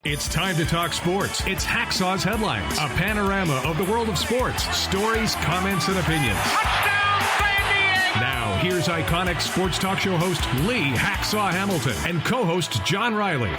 It's time to talk sports. It's Hacksaw's Headlines, a panorama of the world of sports, stories, comments, and opinions. Touchdown, San Diego! Now, here's iconic sports talk show host Lee Hacksaw Hamilton and co-host John Riley.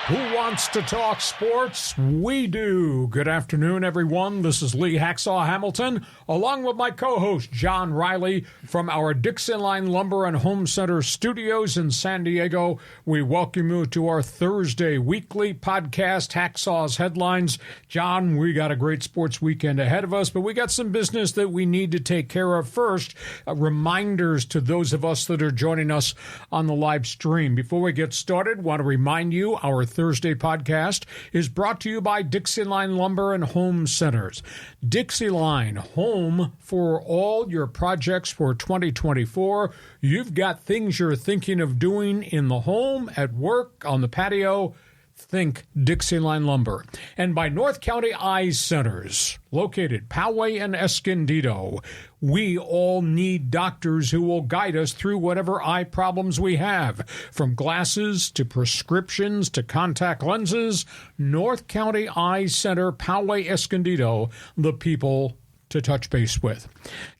Who wants to talk sports? We do. Good afternoon, everyone. This is Lee Hacksaw Hamilton, along with my co-host, John Riley, from our DIXIELINE Lumber and Home Center studios in San Diego. We welcome you to our Thursday weekly podcast, Hacksaw's Headlines. John, we got a great sports weekend ahead of us, but we got some business that we need to take care of first. Reminders to those of us that are joining us on the live stream. Before we get started, want to remind you, our Thursday podcast is brought to you by DIXIELINE Lumber and Home Centers. DIXIELINE, home for all your projects for 2024. You've got things you're thinking of doing in the home, at work, on the patio. Think DIXIELINE Lumber. And by North County Eye Centers, located Poway and Escondido. We all need doctors who will guide us through whatever eye problems we have. From glasses to prescriptions to contact lenses, North County Eye Center, Poway, Escondido, the people to touch base with.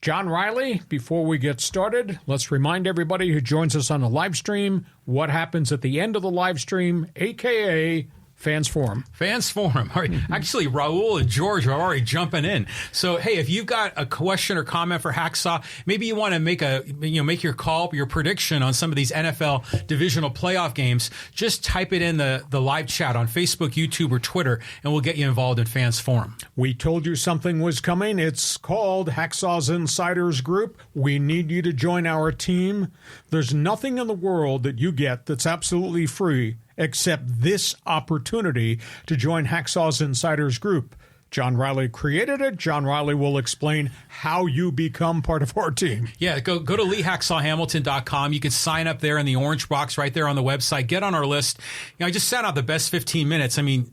John Riley, before we get started, let's remind everybody who joins us on the live stream what happens at the end of the live stream, a.k.a. Fans Forum. Fans Forum. All right. Actually, Raul and George are already jumping in. So, hey, if you've got a question or comment for Hacksaw, maybe you want to make your call, your prediction on some of these NFL divisional playoff games, just type it in the live chat on Facebook, YouTube, or Twitter, and we'll get you involved in Fans Forum. We told you something was coming. It's called Hacksaw's Insiders Group. We need you to join our team. There's nothing in the world that you get that's absolutely free except this opportunity to join Hacksaw's Insiders Group. John Riley created it. John Riley will explain how you become part of our team. Yeah, go to LeeHacksawHamilton.com. You can sign up there in the orange box right there on the website. Get on our list. I just sent out the best 15 minutes. I mean,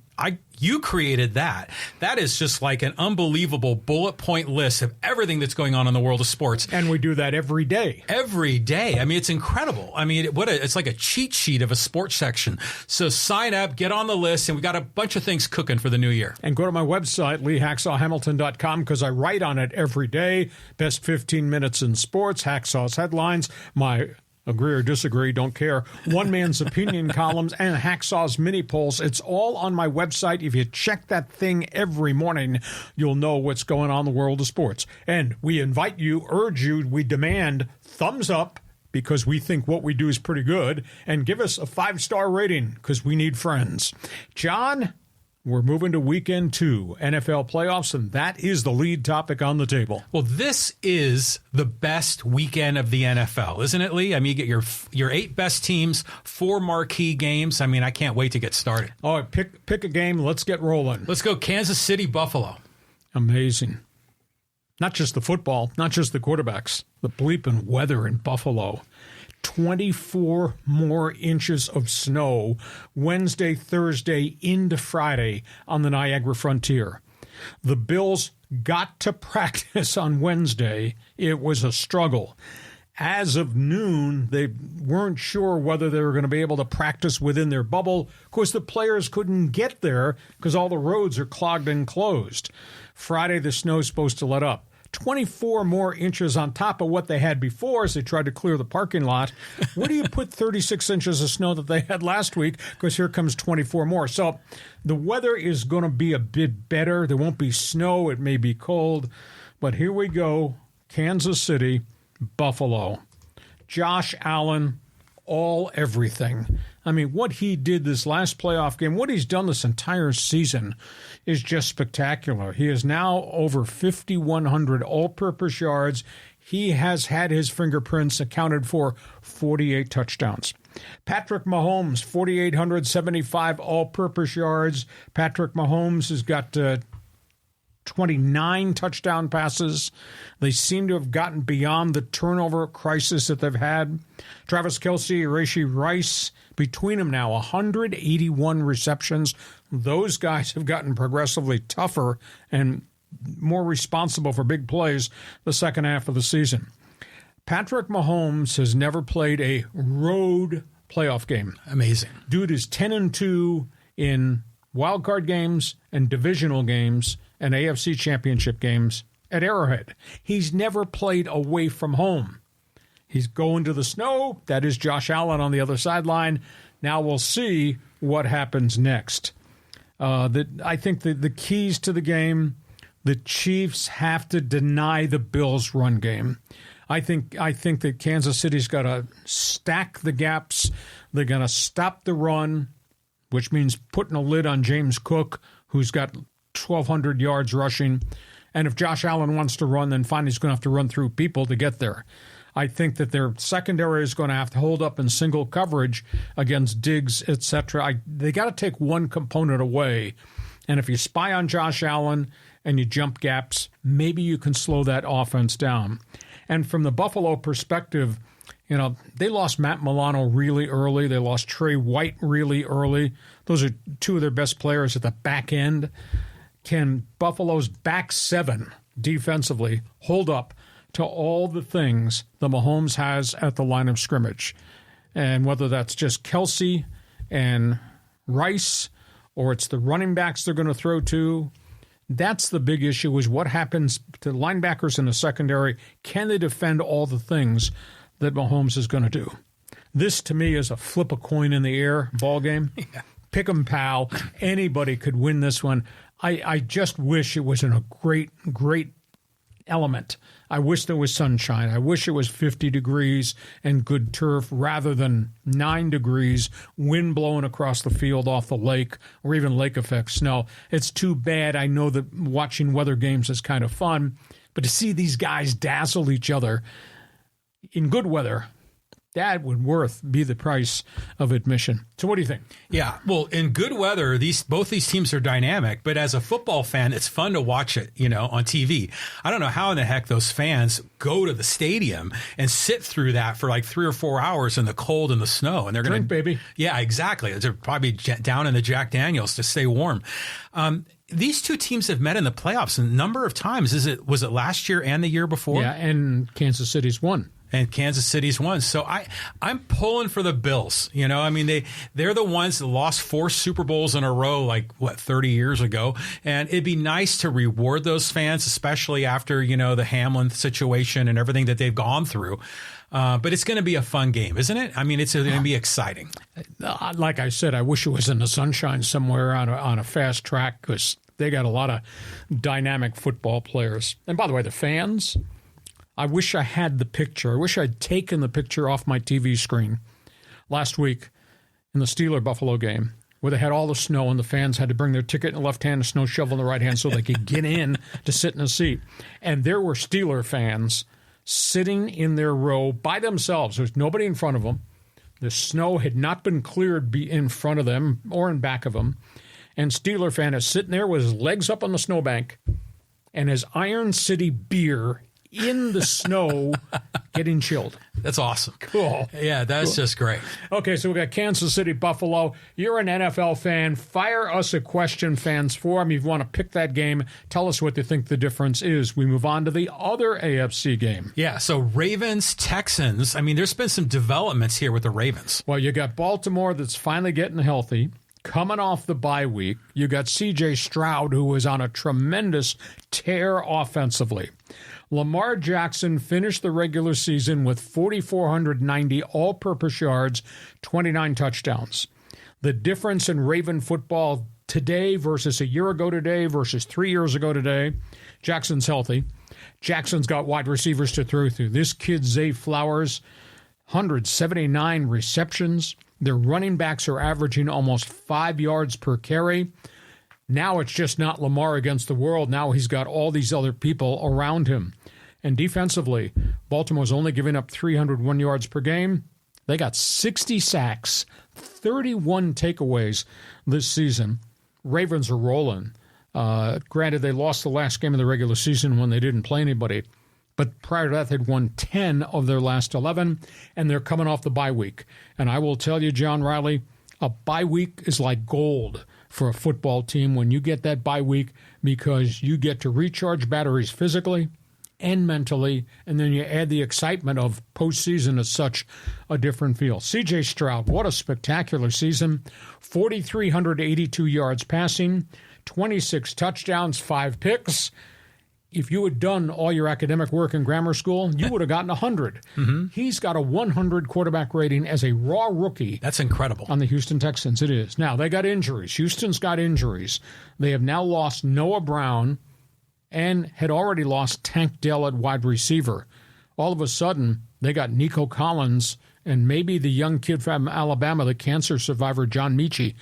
you created that. That is just like an unbelievable bullet point list of everything that's going on in the world of sports. And we do that every day. Every day. I mean, it's incredible. I mean, it's like a cheat sheet of a sports section. So sign up, get on the list, and we got a bunch of things cooking for the new year. And go to my website, LeeHacksawHamilton.com, because I write on it every day. Best 15 minutes in sports, Hacksaw's Headlines, my agree or disagree, don't care, One Man's Opinion columns, and Hacksaw's mini polls. It's all on my website. If you check that thing every morning, you'll know what's going on in the world of sports. And we invite you, urge you, we demand thumbs up because we think what we do is pretty good, and give us a 5-star rating because we need friends. John, we're moving to weekend 2, NFL playoffs, and that is the lead topic on the table. Well, this is the best weekend of the NFL, isn't it, Lee? I mean, you get your 8 best teams, 4 marquee games. I mean, I can't wait to get started. All right, pick a game. Let's get rolling. Let's go Kansas City, Buffalo. Amazing. Not just the football, not just the quarterbacks, the bleeping weather in Buffalo. 24 more inches of snow Wednesday, Thursday, into Friday on the Niagara Frontier. The Bills got to practice on Wednesday. It was a struggle. As of noon, they weren't sure whether they were going to be able to practice within their bubble. Of course, the players couldn't get there because all the roads are clogged and closed. Friday, the snow's supposed to let up. 24 more inches on top of what they had before as they tried to clear the parking lot. Where do you put 36 inches of snow that they had last week? Because here comes 24 more. So the weather is going to be a bit better. There won't be snow. It may be cold. But here we go. Kansas City, Buffalo. Josh Allen, everything. I mean, what he did this last playoff game, what he's done this entire season is just spectacular. He is now over 5,100 all-purpose yards. He has had his fingerprints accounted for 48 touchdowns. Patrick Mahomes, 4,875 all-purpose yards. Patrick Mahomes has got 29 touchdown passes. They seem to have gotten beyond the turnover crisis that they've had. Travis Kelce, Rashee Rice, between them now, 181 receptions. Those guys have gotten progressively tougher and more responsible for big plays the second half of the season. Patrick Mahomes has never played a road playoff game. Amazing. Dude is 10-2 in wild card games and divisional games and AFC championship games at Arrowhead. He's never played away from home. He's going to the snow. That is Josh Allen on the other sideline. Now we'll see what happens next. I think the keys to the game, the Chiefs have to deny the Bills' run game. I think that Kansas City's got to stack the gaps. They're going to stop the run, which means putting a lid on James Cook, who's got 1,200 yards rushing. And if Josh Allen wants to run, then fine, he's going to have to run through people to get there. I think that their secondary is going to have to hold up in single coverage against Diggs, etc. They got to take one component away. And if you spy on Josh Allen and you jump gaps, maybe you can slow that offense down. And from the Buffalo perspective, they lost Matt Milano really early. They lost Trey White really early. Those are two of their best players at the back end. Can Buffalo's back seven defensively hold up to all the things the Mahomes has at the line of scrimmage? And whether that's just Kelsey and Rice or it's the running backs they're going to throw to, that's the big issue, is what happens to linebackers in the secondary. Can they defend all the things that Mahomes is going to do? This, to me, is a flip a coin in the air ball game. Yeah. Pick 'em, pal. Anybody could win this one. I just wish it was in a great element. I wish there was sunshine. I wish it was 50 degrees and good turf rather than 9 degrees, wind blowing across the field off the lake, or even lake effect snow. It's too bad. I know that watching weather games is kind of fun, but to see these guys dazzle each other in good weather, that would be the price of admission. So what do you think? Yeah, well, in good weather, both these teams are dynamic, but as a football fan, it's fun to watch it, on TV. I don't know how in the heck those fans go to the stadium and sit through that for like 3 or 4 hours in the cold and the snow. And they're going to, baby. Yeah, exactly. They're probably down in the Jack Daniels to stay warm. These two teams have met in the playoffs a number of times. Was it last year and the year before? Yeah, and Kansas City's won. And Kansas City's won. So I'm pulling for the Bills. They're the ones that lost 4 Super Bowls in a row, 30 years ago. And it'd be nice to reward those fans, especially after, the Hamlin situation and everything that they've gone through. But it's going to be a fun game, isn't it? I mean, it's going to be exciting. Like I said, I wish it was in the sunshine somewhere on a fast track, because they got a lot of dynamic football players. And by the way, the fans, I wish I had the picture. I wish I'd taken the picture off my TV screen last week in the Steeler-Buffalo game, where they had all the snow and the fans had to bring their ticket in the left hand, a snow shovel in the right hand, so they could get in to sit in a seat. And there were Steeler fans sitting in their row by themselves. There was nobody in front of them. The snow had not been cleared in front of them or in back of them. And Steeler fan is sitting there with his legs up on the snowbank and his Iron City beer in the snow getting chilled. That's awesome. Cool. Yeah, that's just great. Okay, so we got Kansas City, Buffalo. You're an NFL fan. Fire us a question, Fans Forum. If you want to pick that game, tell us what you think the difference is. We move on to the other AFC game. Yeah, so Ravens, Texans. I mean, there's been some developments here with the Ravens. Well, you got Baltimore that's finally getting healthy, coming off the bye week. You got C.J. Stroud, who was on a tremendous tear offensively. Lamar Jackson finished the regular season with 4,490 all-purpose yards, 29 touchdowns. The difference in Raven football today versus a year ago today versus 3 years ago today, Jackson's healthy. Jackson's got wide receivers to throw through. This kid, Zay Flowers, 179 receptions. Their running backs are averaging almost 5 yards per carry. Now it's just not Lamar against the world. Now he's got all these other people around him. And defensively, Baltimore's only giving up 301 yards per game. They got 60 sacks, 31 takeaways this season. Ravens are rolling. Granted, they lost the last game of the regular season when they didn't play anybody. But prior to that, they'd won 10 of their last 11, and they're coming off the bye week. And I will tell you, John Riley, a bye week is like gold for a football team when you get that bye week, because you get to recharge batteries physically and mentally, and then you add the excitement of postseason as such a different feel. C.J. Stroud, what a spectacular season. 4,382 yards passing, 26 touchdowns, 5 picks. If you had done all your academic work in grammar school, you would have gotten 100. Mm-hmm. He's got a 100 quarterback rating as a raw rookie. That's incredible. On the Houston Texans, it is. Now, they got injuries. Houston's got injuries. They have now lost Noah Brown and had already lost Tank Dell at wide receiver. All of a sudden, they got Nico Collins and maybe the young kid from Alabama, the cancer survivor, John Mechie.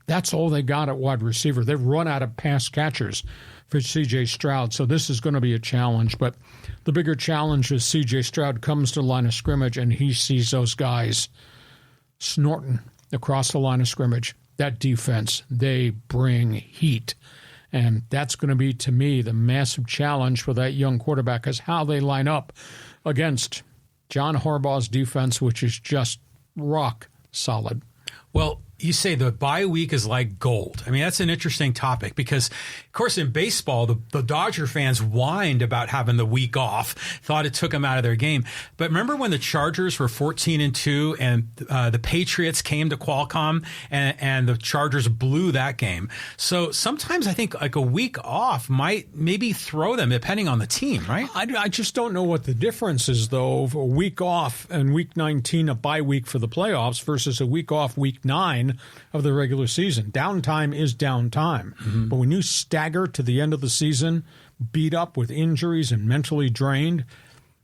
That's all they got at wide receiver. They've run out of pass catchers for C.J. Stroud, so this is going to be a challenge. But the bigger challenge is C.J. Stroud comes to the line of scrimmage and he sees those guys snorting across the line of scrimmage. That defense, they bring heat. And that's going to be, to me, the massive challenge for that young quarterback is how they line up against John Harbaugh's defense, which is just rock solid. Well, you say the bye week is like gold. I mean, that's an interesting topic because, of course, in baseball, the Dodger fans whined about having the week off, thought it took them out of their game. But remember when the Chargers were 14-2 and the Patriots came to Qualcomm and the Chargers blew that game. So sometimes I think like a week off might maybe throw them depending on the team, right? I just don't know what the difference is, though, of a week off and week 19, a bye week for the playoffs versus a week off week 9 of the regular season. Downtime is downtime. Mm-hmm. But when you stagger to the end of the season, beat up with injuries and mentally drained,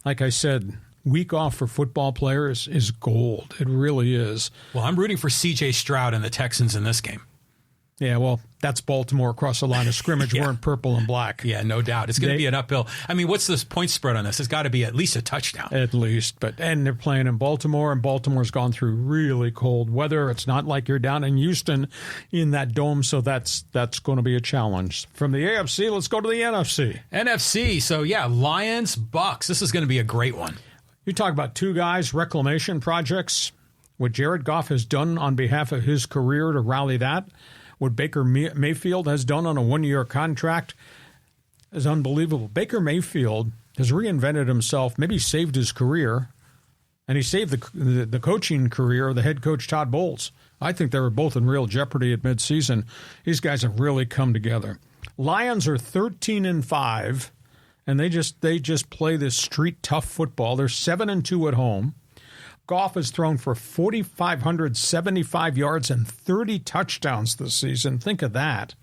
like I said, week off for football players is gold. It really is. Well, I'm rooting for C.J. Stroud and the Texans in this game. Yeah, well, that's Baltimore across the line of scrimmage wearing purple and black. Yeah, no doubt. It's going to be an uphill. I mean, what's this point spread on this? It's got to be at least a touchdown. At least. And they're playing in Baltimore, and Baltimore's gone through really cold weather. It's not like you're down in Houston in that dome, so that's going to be a challenge. From the AFC, let's go to the NFC. NFC, so yeah, Lions, Bucks. This is going to be a great one. You talk about two guys, reclamation projects. What Jared Goff has done on behalf of his career to rally that, what Baker Mayfield has done on a one-year contract is unbelievable. Baker Mayfield has reinvented himself, maybe saved his career, and he saved the coaching career of the head coach Todd Bowles. I think they were both in real jeopardy at midseason. These guys have really come together. Lions are 13-5, and they just play this street tough football. They're 7-2 at home. Goff has thrown for 4,575 yards and 30 touchdowns this season. Think of that.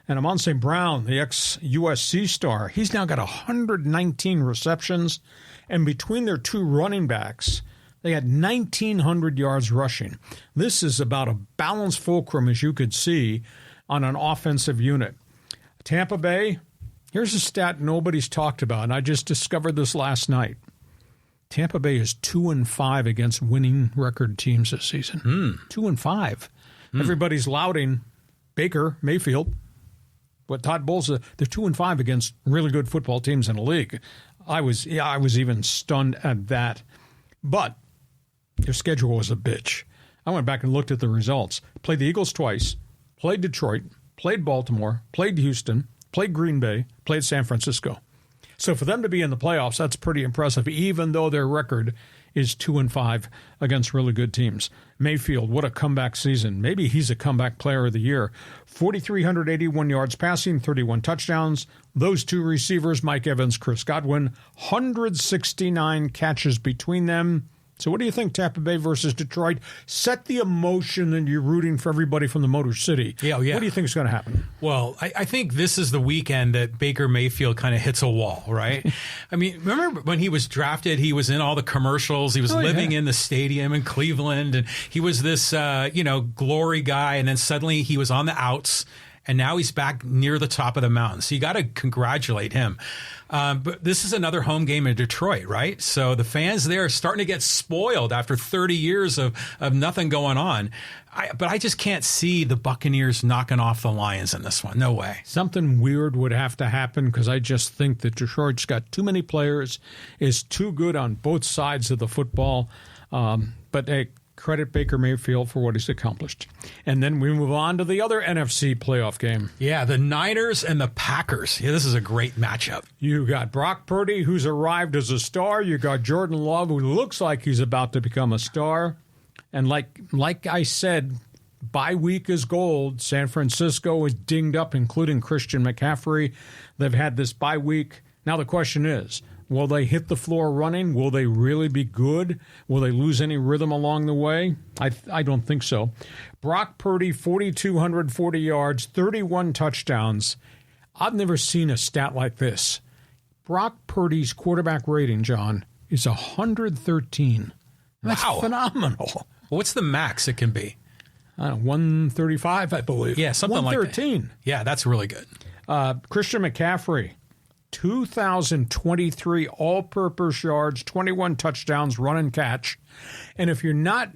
And Amon St. Brown, the ex-USC star, he's now got 119 receptions. And between their two running backs, they had 1,900 yards rushing. This is about a balanced fulcrum, as you could see, on an offensive unit. Tampa Bay, here's a stat nobody's talked about, and I just discovered this last night. Tampa Bay is 2-5 against winning record teams this season. 2-5. Everybody's lauding Baker Mayfield, but Todd Bowles. They're 2-5 against really good football teams in the league. I was even stunned at that. But their schedule was a bitch. I went back and looked at the results. Played the Eagles twice. Played Detroit. Played Baltimore. Played Houston. Played Green Bay. Played San Francisco. So for them to be in the playoffs, that's pretty impressive, even though their record is 2-5 against really good teams. Mayfield, what a comeback season. Maybe he's a comeback player of the year. 4,381 yards passing, 31 touchdowns. Those two receivers, Mike Evans, Chris Godwin, 169 catches between them. So what do you think, Tampa Bay versus Detroit? Set the emotion that you're rooting for everybody from the Motor City. Yeah. What do you think is going to happen? Well, I think this is the weekend that Baker Mayfield kind of hits a wall, right? I mean, remember when he was drafted, he was in all the commercials. He was living in the stadium in Cleveland, and he was this, glory guy, and then suddenly he was on the outs, and now he's back near the top of the mountain. So you got to congratulate him. But this is another home game in Detroit, right? So the fans there are starting to get spoiled after 30 years of nothing going on. But I just can't see the Buccaneers knocking off the Lions in this one. No way. Something weird would have to happen because I just think that Detroit's got too many players, is too good on both sides of the football. But hey, credit Baker Mayfield for what he's accomplished. And then we move on to the other NFC playoff game. Yeah, the Niners and the Packers. Yeah, this is a great matchup. You got Brock Purdy, who's arrived as a star. You got Jordan Love, who looks like he's about to become a star. And like I said, bye week is gold. San Francisco is dinged up, including Christian McCaffrey. They've had this bye week. Now the question is, will they hit the floor running? Will they really be good? Will they lose any rhythm along the way? I don't think so. Brock Purdy, 4,240 yards, 31 touchdowns. I've never seen a stat like this. Brock Purdy's quarterback rating, John, is 113. That's phenomenal. What's the max it can be? 135, I believe. Yeah, something like that. 113. Yeah, that's really good. Christian McCaffrey, 2,023 all-purpose yards, 21 touchdowns, run and catch. And if you're not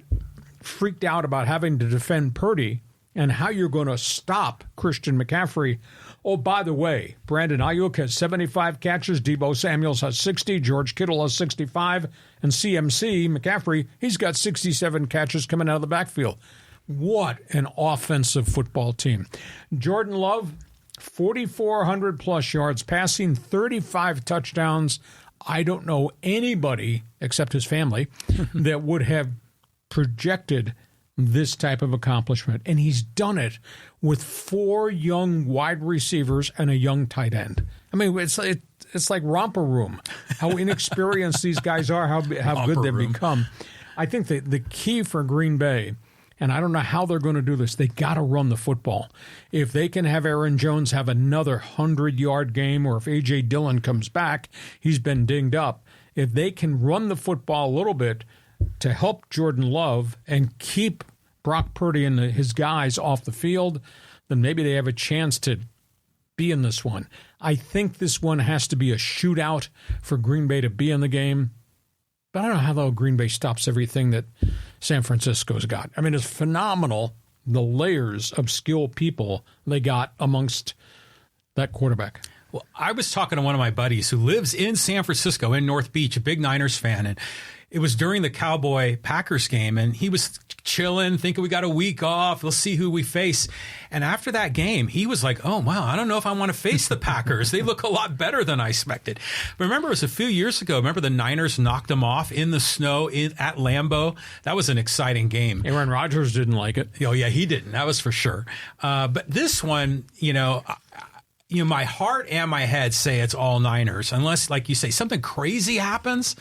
freaked out about having to defend Purdy and how you're going to stop Christian McCaffrey, oh, by the way, Brandon Ayuk has 75 catches, Deebo Samuels has 60, George Kittle has 65, and CMC, McCaffrey, he's got 67 catches coming out of the backfield. What an offensive football team. Jordan Love, 4,400-plus yards passing, 35 touchdowns. I don't know anybody, except his family, that would have projected this type of accomplishment. And he's done it with 4 young wide receivers and a young tight end. I mean, it's like romper room, how inexperienced these guys are, how good they've become. I think the key for Green Bay, and I don't know how they're going to do this, they got to run the football. If they can have Aaron Jones have another 100-yard game, or if A.J. Dillon comes back, he's been dinged up. If they can run the football a little bit to help Jordan Love and keep Brock Purdy and his guys off the field, then maybe they have a chance to be in this one. I think this one has to be a shootout for Green Bay to be in the game. But I don't know how the Green Bay stops everything that San Francisco's got. I mean, it's phenomenal, the layers of skilled people they got amongst that quarterback. Well, I was talking to one of my buddies who lives in San Francisco, in North Beach, a big Niners fan, and it was during the Cowboy-Packers game, and he was chilling, thinking we got a week off, we'll see who we face. And after that game, he was like, oh, wow, I don't know if I want to face the Packers. They look a lot better than I expected. But remember, it was a few years ago. Remember the Niners knocked them off in the snow at Lambeau? That was an exciting game. Aaron Rodgers didn't like it. Oh, yeah, he didn't. That was for sure. But this one, my heart and my head say it's all Niners, unless, like you say, something crazy happens.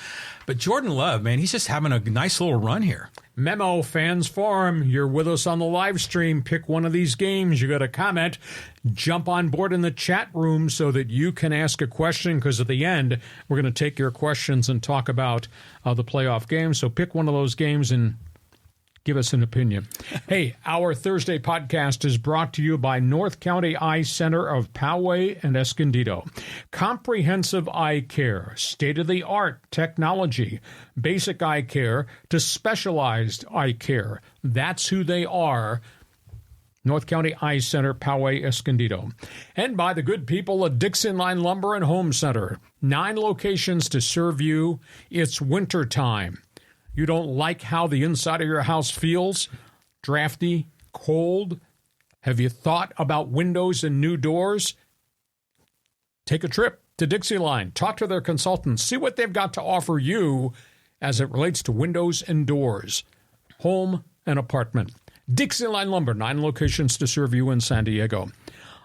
But Jordan Love, man, he's just having a nice little run here. Memo, Fans Forum, you're with us on the live stream. Pick one of these games. You got a comment. Jump on board in the chat room so that you can ask a question, because at the end, we're going to take your questions and talk about the playoff game. So pick one of those games and give us an opinion. Hey, our Thursday podcast is brought to you by North County Eye Center of Poway and Escondido. Comprehensive eye care, state-of-the-art technology, basic eye care to specialized eye care. That's who they are. North County Eye Center, Poway, Escondido. And by the good people at DIXIELINE Lumber and Home Center. 9 locations to serve you. It's winter time. You don't like how the inside of your house feels? Drafty, cold? Have you thought about windows and new doors? Take a trip to DIXIELINE. Talk to their consultants. See what they've got to offer you as it relates to windows and doors, home and apartment. DIXIELINE Lumber, 9 locations to serve you in San Diego.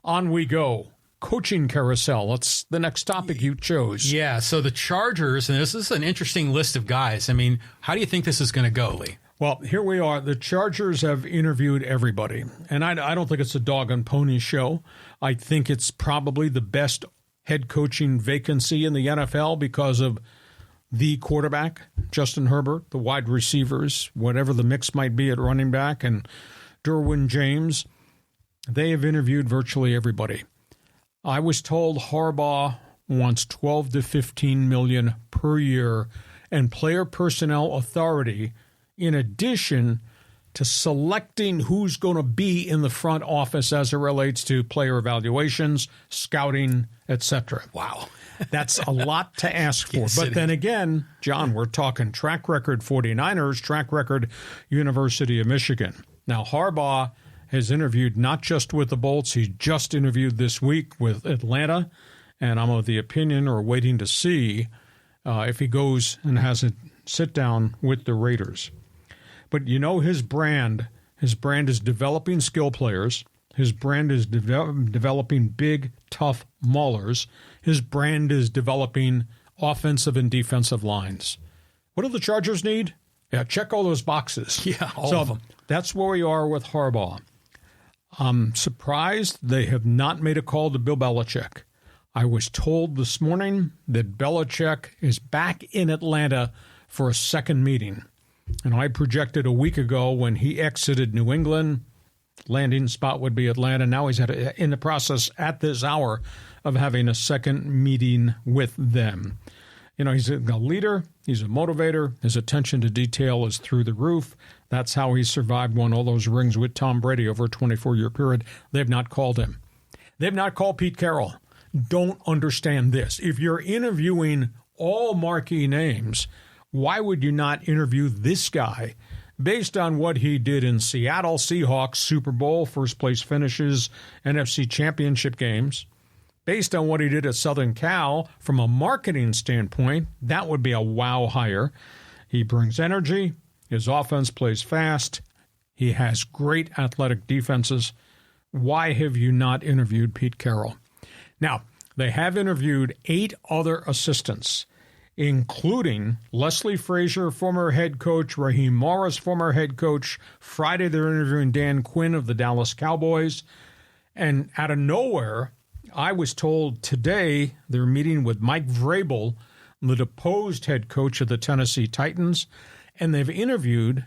On we go. Coaching carousel. That's the next topic you chose. Yeah, so the Chargers, and this is an interesting list of guys. I mean, how do you think this is going to go, Lee? Well, here we are. The Chargers have interviewed everybody, and I don't think it's a dog and pony show. I think it's probably the best head coaching vacancy in the NFL because of the quarterback, Justin Herbert, the wide receivers, whatever the mix might be at running back, and Derwin James. They have interviewed virtually everybody. I was told Harbaugh wants $12 to $15 million per year and player personnel authority in addition to selecting who's going to be in the front office as it relates to player evaluations, scouting, etc. Wow. That's a lot to ask for. Yes, But then again, John, we're talking track record 49ers, track record University of Michigan. Now, Harbaugh has interviewed not just with the Bolts. He just interviewed this week with Atlanta. And I'm of the opinion, or waiting to see, if he goes and has a sit-down with the Raiders. But you know his brand is developing skill players. His brand is developing big, tough maulers. His brand is developing offensive and defensive lines. What do the Chargers need? Yeah, check all those boxes. Yeah, all of them. That's where we are with Harbaugh. I'm surprised they have not made a call to Bill Belichick. I was told this morning that Belichick is back in Atlanta for a second meeting. And I projected a week ago when he exited New England, landing spot would be Atlanta. Now he's in the process at this hour of having a second meeting with them. You know, he's a leader. He's a motivator. His attention to detail is through the roof. That's how he survived, won all those rings with Tom Brady over a 24-year period. They've not called him. They've not called Pete Carroll. Don't understand this. If you're interviewing all marquee names, why would you not interview this guy based on what he did in Seattle Seahawks, Super Bowl, first place finishes, NFC championship games? Based on what he did at Southern Cal, from a marketing standpoint, that would be a wow hire. He brings energy. His offense plays fast. He has great athletic defenses. Why have you not interviewed Pete Carroll? Now, they have interviewed 8 other assistants, including Leslie Frazier, former head coach, Raheem Morris, former head coach. Friday, they're interviewing Dan Quinn of the Dallas Cowboys. And out of nowhere, I was told today they're meeting with Mike Vrabel, the deposed head coach of the Tennessee Titans, and they've interviewed,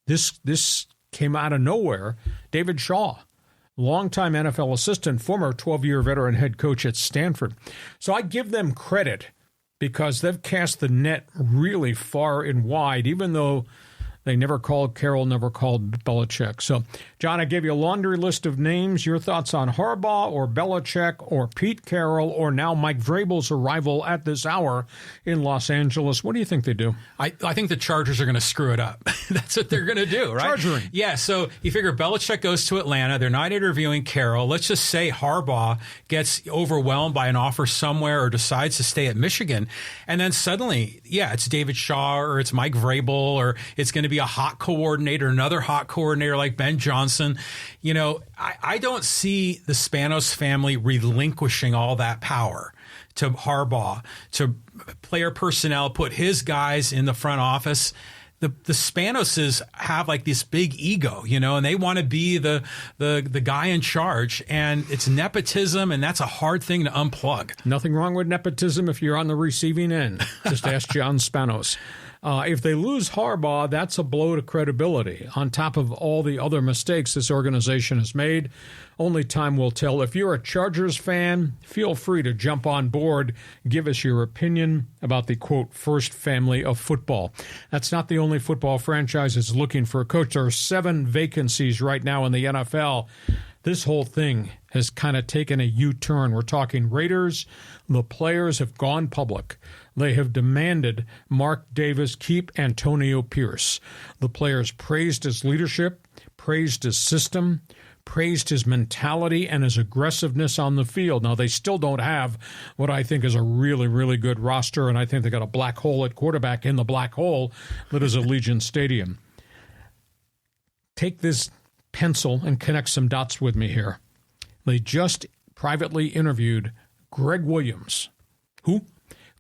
this came out of nowhere, David Shaw, longtime NFL assistant, former 12-year veteran head coach at Stanford. So I give them credit because they've cast the net really far and wide, even though they never called Carroll, never called Belichick. So, John, I gave you a laundry list of names. Your thoughts on Harbaugh or Belichick or Pete Carroll or now Mike Vrabel's arrival at this hour in Los Angeles. What do you think they do? I think the Chargers are going to screw it up. That's what they're going to do, right? Chargering. Yeah, so you figure Belichick goes to Atlanta. They're not interviewing Carroll. Let's just say Harbaugh gets overwhelmed by an offer somewhere or decides to stay at Michigan. And then suddenly, yeah, it's David Shaw or it's Mike Vrabel or it's going to be a hot coordinator, another hot coordinator like Ben Johnson. You know, I don't see the Spanos family relinquishing all that power to Harbaugh, to player personnel, put his guys in the front office. The Spanoses have like this big ego, you know, and they want to be the guy in charge, and it's nepotism, and that's a hard thing to unplug. Nothing wrong with nepotism if you're on the receiving end. Just ask John Spanos. If they lose Harbaugh, that's a blow to credibility. On top of all the other mistakes this organization has made, only time will tell. If you're a Chargers fan, feel free to jump on board. Give us your opinion about the, quote, first family of football. That's not the only football franchise that's looking for a coach. There are 7 vacancies right now in the NFL. This whole thing has kind of taken a U-turn. We're talking Raiders. The players have gone public. They have demanded Mark Davis keep Antonio Pierce. The players praised his leadership, praised his system, praised his mentality and his aggressiveness on the field. Now, they still don't have what I think is a really, really good roster, and I think they got a black hole at quarterback in the black hole that is Allegiant Stadium. Take this pencil and connect some dots with me here. They just privately interviewed Greg Williams. Who?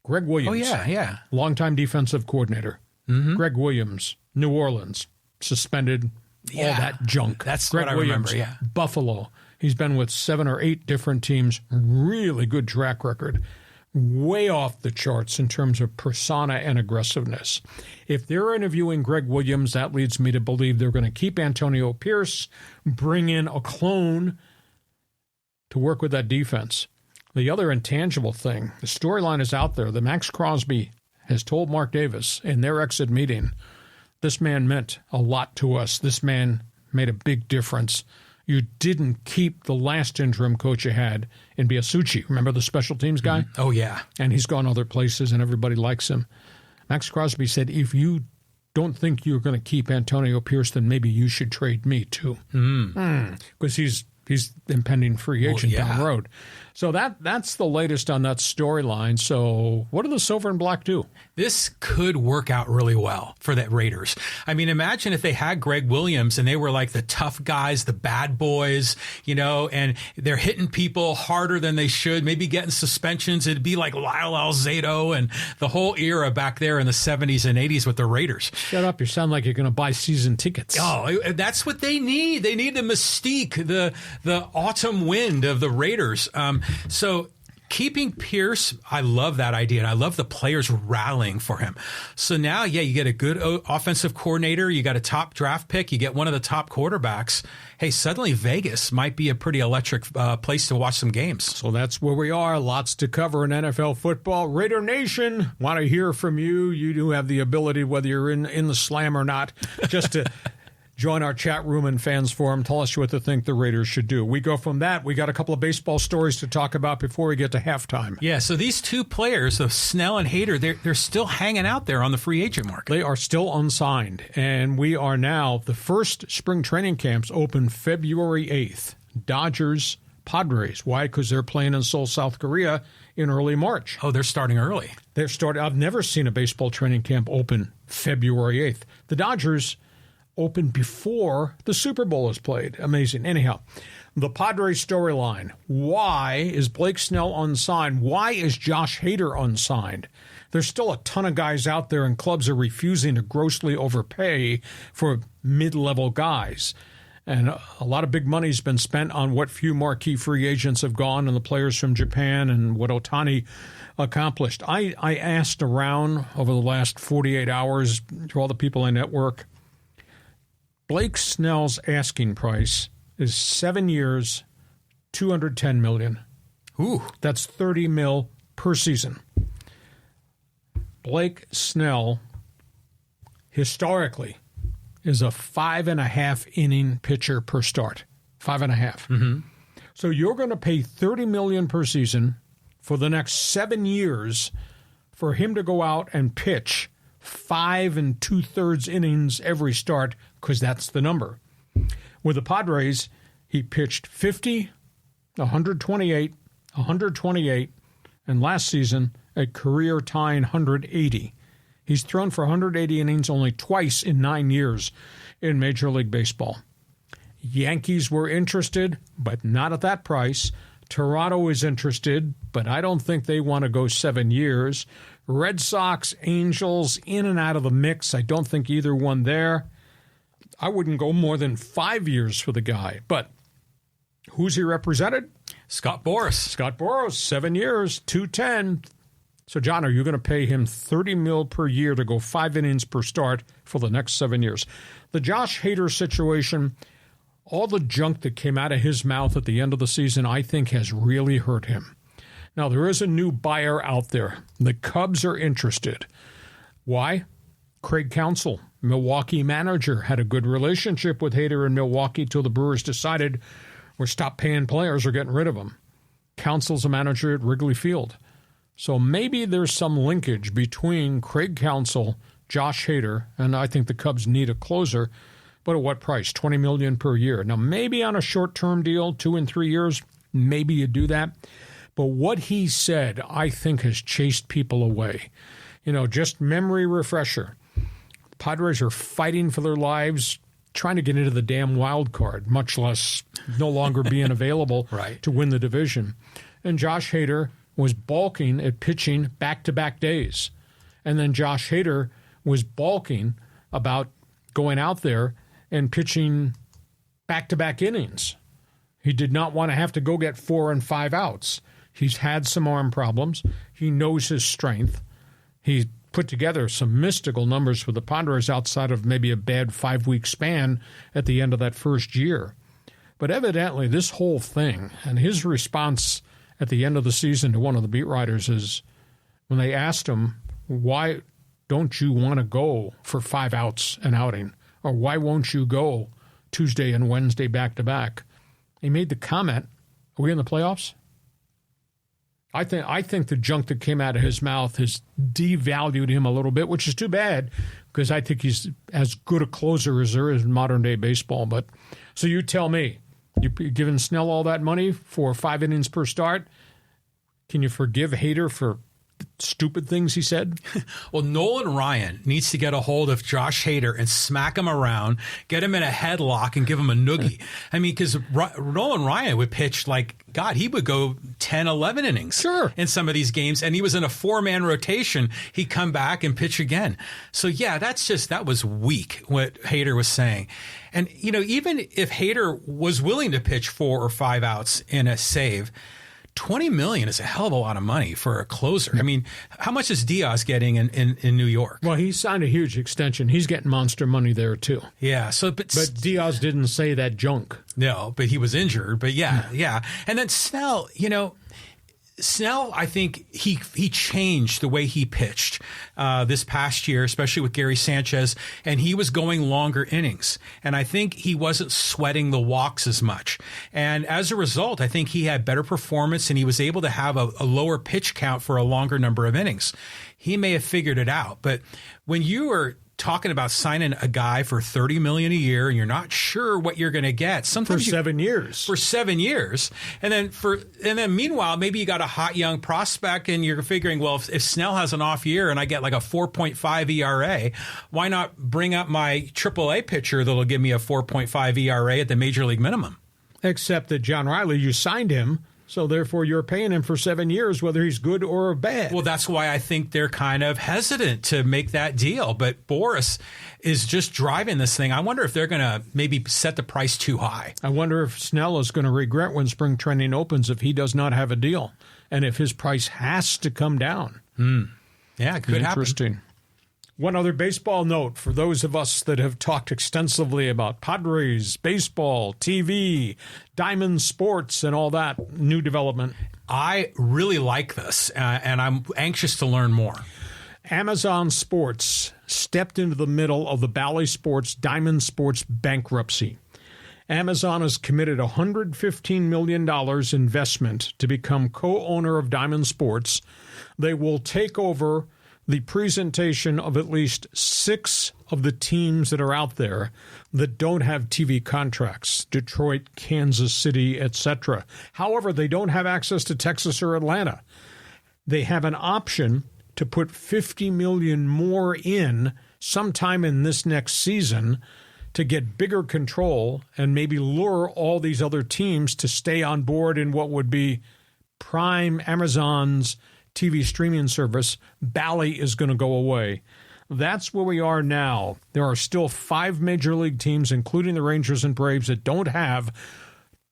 Greg Williams. Oh, yeah. Longtime defensive coordinator. Mm-hmm. Greg Williams, New Orleans, suspended, all that junk. That's Greg what I Williams, remember, yeah. Buffalo. He's been with 7 or 8 different teams. Really good track record. Way off the charts in terms of persona and aggressiveness. If they're interviewing Greg Williams, that leads me to believe they're going to keep Antonio Pierce, bring in a clone to work with that defense. The other intangible thing, the storyline is out there. The Max Crosby has told Mark Davis in their exit meeting This man meant a lot to us. This man made a big difference. You didn't keep the last interim coach you had in Biasucci. Remember the special teams guy? Mm-hmm. Oh, yeah. And he's gone other places, and everybody likes him. Max Crosby said, if you don't think you're going to keep Antonio Pierce, then maybe you should trade me too. Because he's impending free agent down the road. So that's the latest on that storyline. So what do the Silver and Black do? This could work out really well for the Raiders. I mean, imagine if they had Greg Williams and they were like the tough guys, the bad boys, and they're hitting people harder than they should, maybe getting suspensions. It'd be like Lyle Alzado and the whole era back there in the 70s and 80s with the Raiders. Shut up. You sound like you're going to buy season tickets. Oh, that's what they need. They need the mystique, the autumn wind of the Raiders. So keeping Pierce, I love that idea, and I love the players rallying for him. So now, you get a good offensive coordinator, you got a top draft pick, you get one of the top quarterbacks. Hey, suddenly Vegas might be a pretty electric place to watch some games. So that's where we are. Lots to cover in NFL football. Raider Nation, want to hear from you. You do have the ability, whether you're in the slam or not, just to join our chat room and fans forum. Tell us what you think the Raiders should do. We go from that. We got a couple of baseball stories to talk about before we get to halftime. Yeah, so these two players, the Snell and Hader, they're still hanging out there on the free agent market. They are still unsigned, and we are now, the first spring training camps open February 8th. Dodgers, Padres. Why? Because they're playing in Seoul, South Korea in early March. Oh, they're starting early. I've never seen a baseball training camp open February 8th. The Dodgers open before the Super Bowl is played. Amazing. Anyhow, the Padres storyline. Why is Blake Snell unsigned? Why is Josh Hader unsigned? There's still a ton of guys out there, and clubs are refusing to grossly overpay for mid-level guys. And a lot of big money's been spent on what few marquee free agents have gone and the players from Japan and what Ohtani accomplished. I asked around over the last 48 hours to all the people I network. Blake Snell's asking price is 7 years, $210 million. Ooh. That's $30 million per season. Blake Snell, historically, is a 5.5 inning pitcher per start. 5.5. Mm-hmm. So you're going to pay $30 million per season for the next 7 years for him to go out and pitch 5 2/3 innings every start, because that's the number. With the Padres, he pitched 50, 128, 128, and last season a career-tying 180. He's thrown for 180 innings only twice in 9 years in Major League Baseball. Yankees were interested, but not at that price. Toronto is interested, but I don't think they want to go 7 years. Red Sox, Angels, in and out of the mix. I don't think either one there. I wouldn't go more than 5 years for the guy. But who's he represented? Scott Boras. Scott Boras, 7 years, $210. So, John, are you going to pay him $30 million per year to go 5 innings per start for the next 7 years? The Josh Hader situation, all the junk that came out of his mouth at the end of the season, I think has really hurt him. Now, there is a new buyer out there. The Cubs are interested. Why? Craig Counsell, Milwaukee manager, had a good relationship with Hader in Milwaukee till the Brewers decided we're stop paying players or getting rid of them. Counsell's a manager at Wrigley Field. So maybe there's some linkage between Craig Counsell, Josh Hader, and I think the Cubs need a closer. But at what price? $20 million per year. Now, maybe on a short-term deal, 2 and 3 years, maybe you do that. But what he said, I think, has chased people away. Just memory refresher. The Padres are fighting for their lives, trying to get into the damn wild card, much less no longer being available right. to win the division. And Josh Hader was balking at pitching back-to-back days. And then Josh Hader was balking about going out there and pitching back-to-back innings. He did not want to have to go get 4 and 5 outs. He's had some arm problems. He knows his strength. He put together some mystical numbers for the Padres outside of maybe a bad 5-week span at the end of that first year. But evidently this whole thing, and his response at the end of the season to one of the beat writers is when they asked him, why don't you want to go for 5 outs an outing? Or why won't you go Tuesday and Wednesday back-to-back? He made the comment, are we in the playoffs? I think the junk that came out of his mouth has devalued him a little bit, which is too bad because I think he's as good a closer as there is in modern-day baseball. But so you tell me, you giving Snell all that money for 5 innings per start? Can you forgive Hader for stupid things he said? Well, Nolan Ryan needs to get a hold of Josh Hader and smack him around, get him in a headlock and give him a noogie. I mean, because Nolan Ryan would pitch like, God, he would go 10, 11 innings in some of these games, and he was in a 4-man rotation. He'd come back and pitch again. So, yeah, that was weak, what Hader was saying. And, you know, even if Hader was willing to pitch 4 or 5 outs in a save, $20 million is a hell of a lot of money for a closer. I mean, how much is Diaz getting in New York? Well, he signed a huge extension. He's getting monster money there, too. Yeah. So, but Diaz didn't say that junk. No, but he was injured. But yeah. And then Snell, Snell, I think he changed the way he pitched this past year, especially with Gary Sanchez, and he was going longer innings. And I think he wasn't sweating the walks as much. And as a result, I think he had better performance and he was able to have a lower pitch count for a longer number of innings. He may have figured it out. But when you were talking about signing a guy for $30 million a year and you're not sure what you're going to get. Sometimes for 7 years. For 7 years. And then meanwhile, maybe you got a hot young prospect and you're figuring, well, if Snell has an off year and I get like a 4.5 ERA, why not bring up my AAA pitcher that'll give me a 4.5 ERA at the major league minimum? Except that John Riley, you signed him. So, therefore, you're paying him for 7 years, whether he's good or bad. Well, that's why I think they're kind of hesitant to make that deal. But Boris is just driving this thing. I wonder if they're going to maybe set the price too high. I wonder if Snell is going to regret when spring training opens if he does not have a deal and if his price has to come down. Yeah, it could happen. Interesting. One other baseball note for those of us that have talked extensively about Padres, baseball, TV, Diamond Sports, and all that new development. I really like this, and I'm anxious to learn more. Amazon Sports stepped into the middle of the Bally Sports, Diamond Sports bankruptcy. Amazon has committed $115 million investment to become co-owner of Diamond Sports. They will take over the presentation of at least 6 of the teams that are out there that don't have TV contracts, Detroit, Kansas City, etc. However, they don't have access to Texas or Atlanta. They have an option to put $50 million more in sometime in this next season to get bigger control and maybe lure all these other teams to stay on board in what would be Prime Amazon's TV streaming service. Bally is going to go away. That's where we are now. There are still 5 major league teams, including the Rangers and Braves, that don't have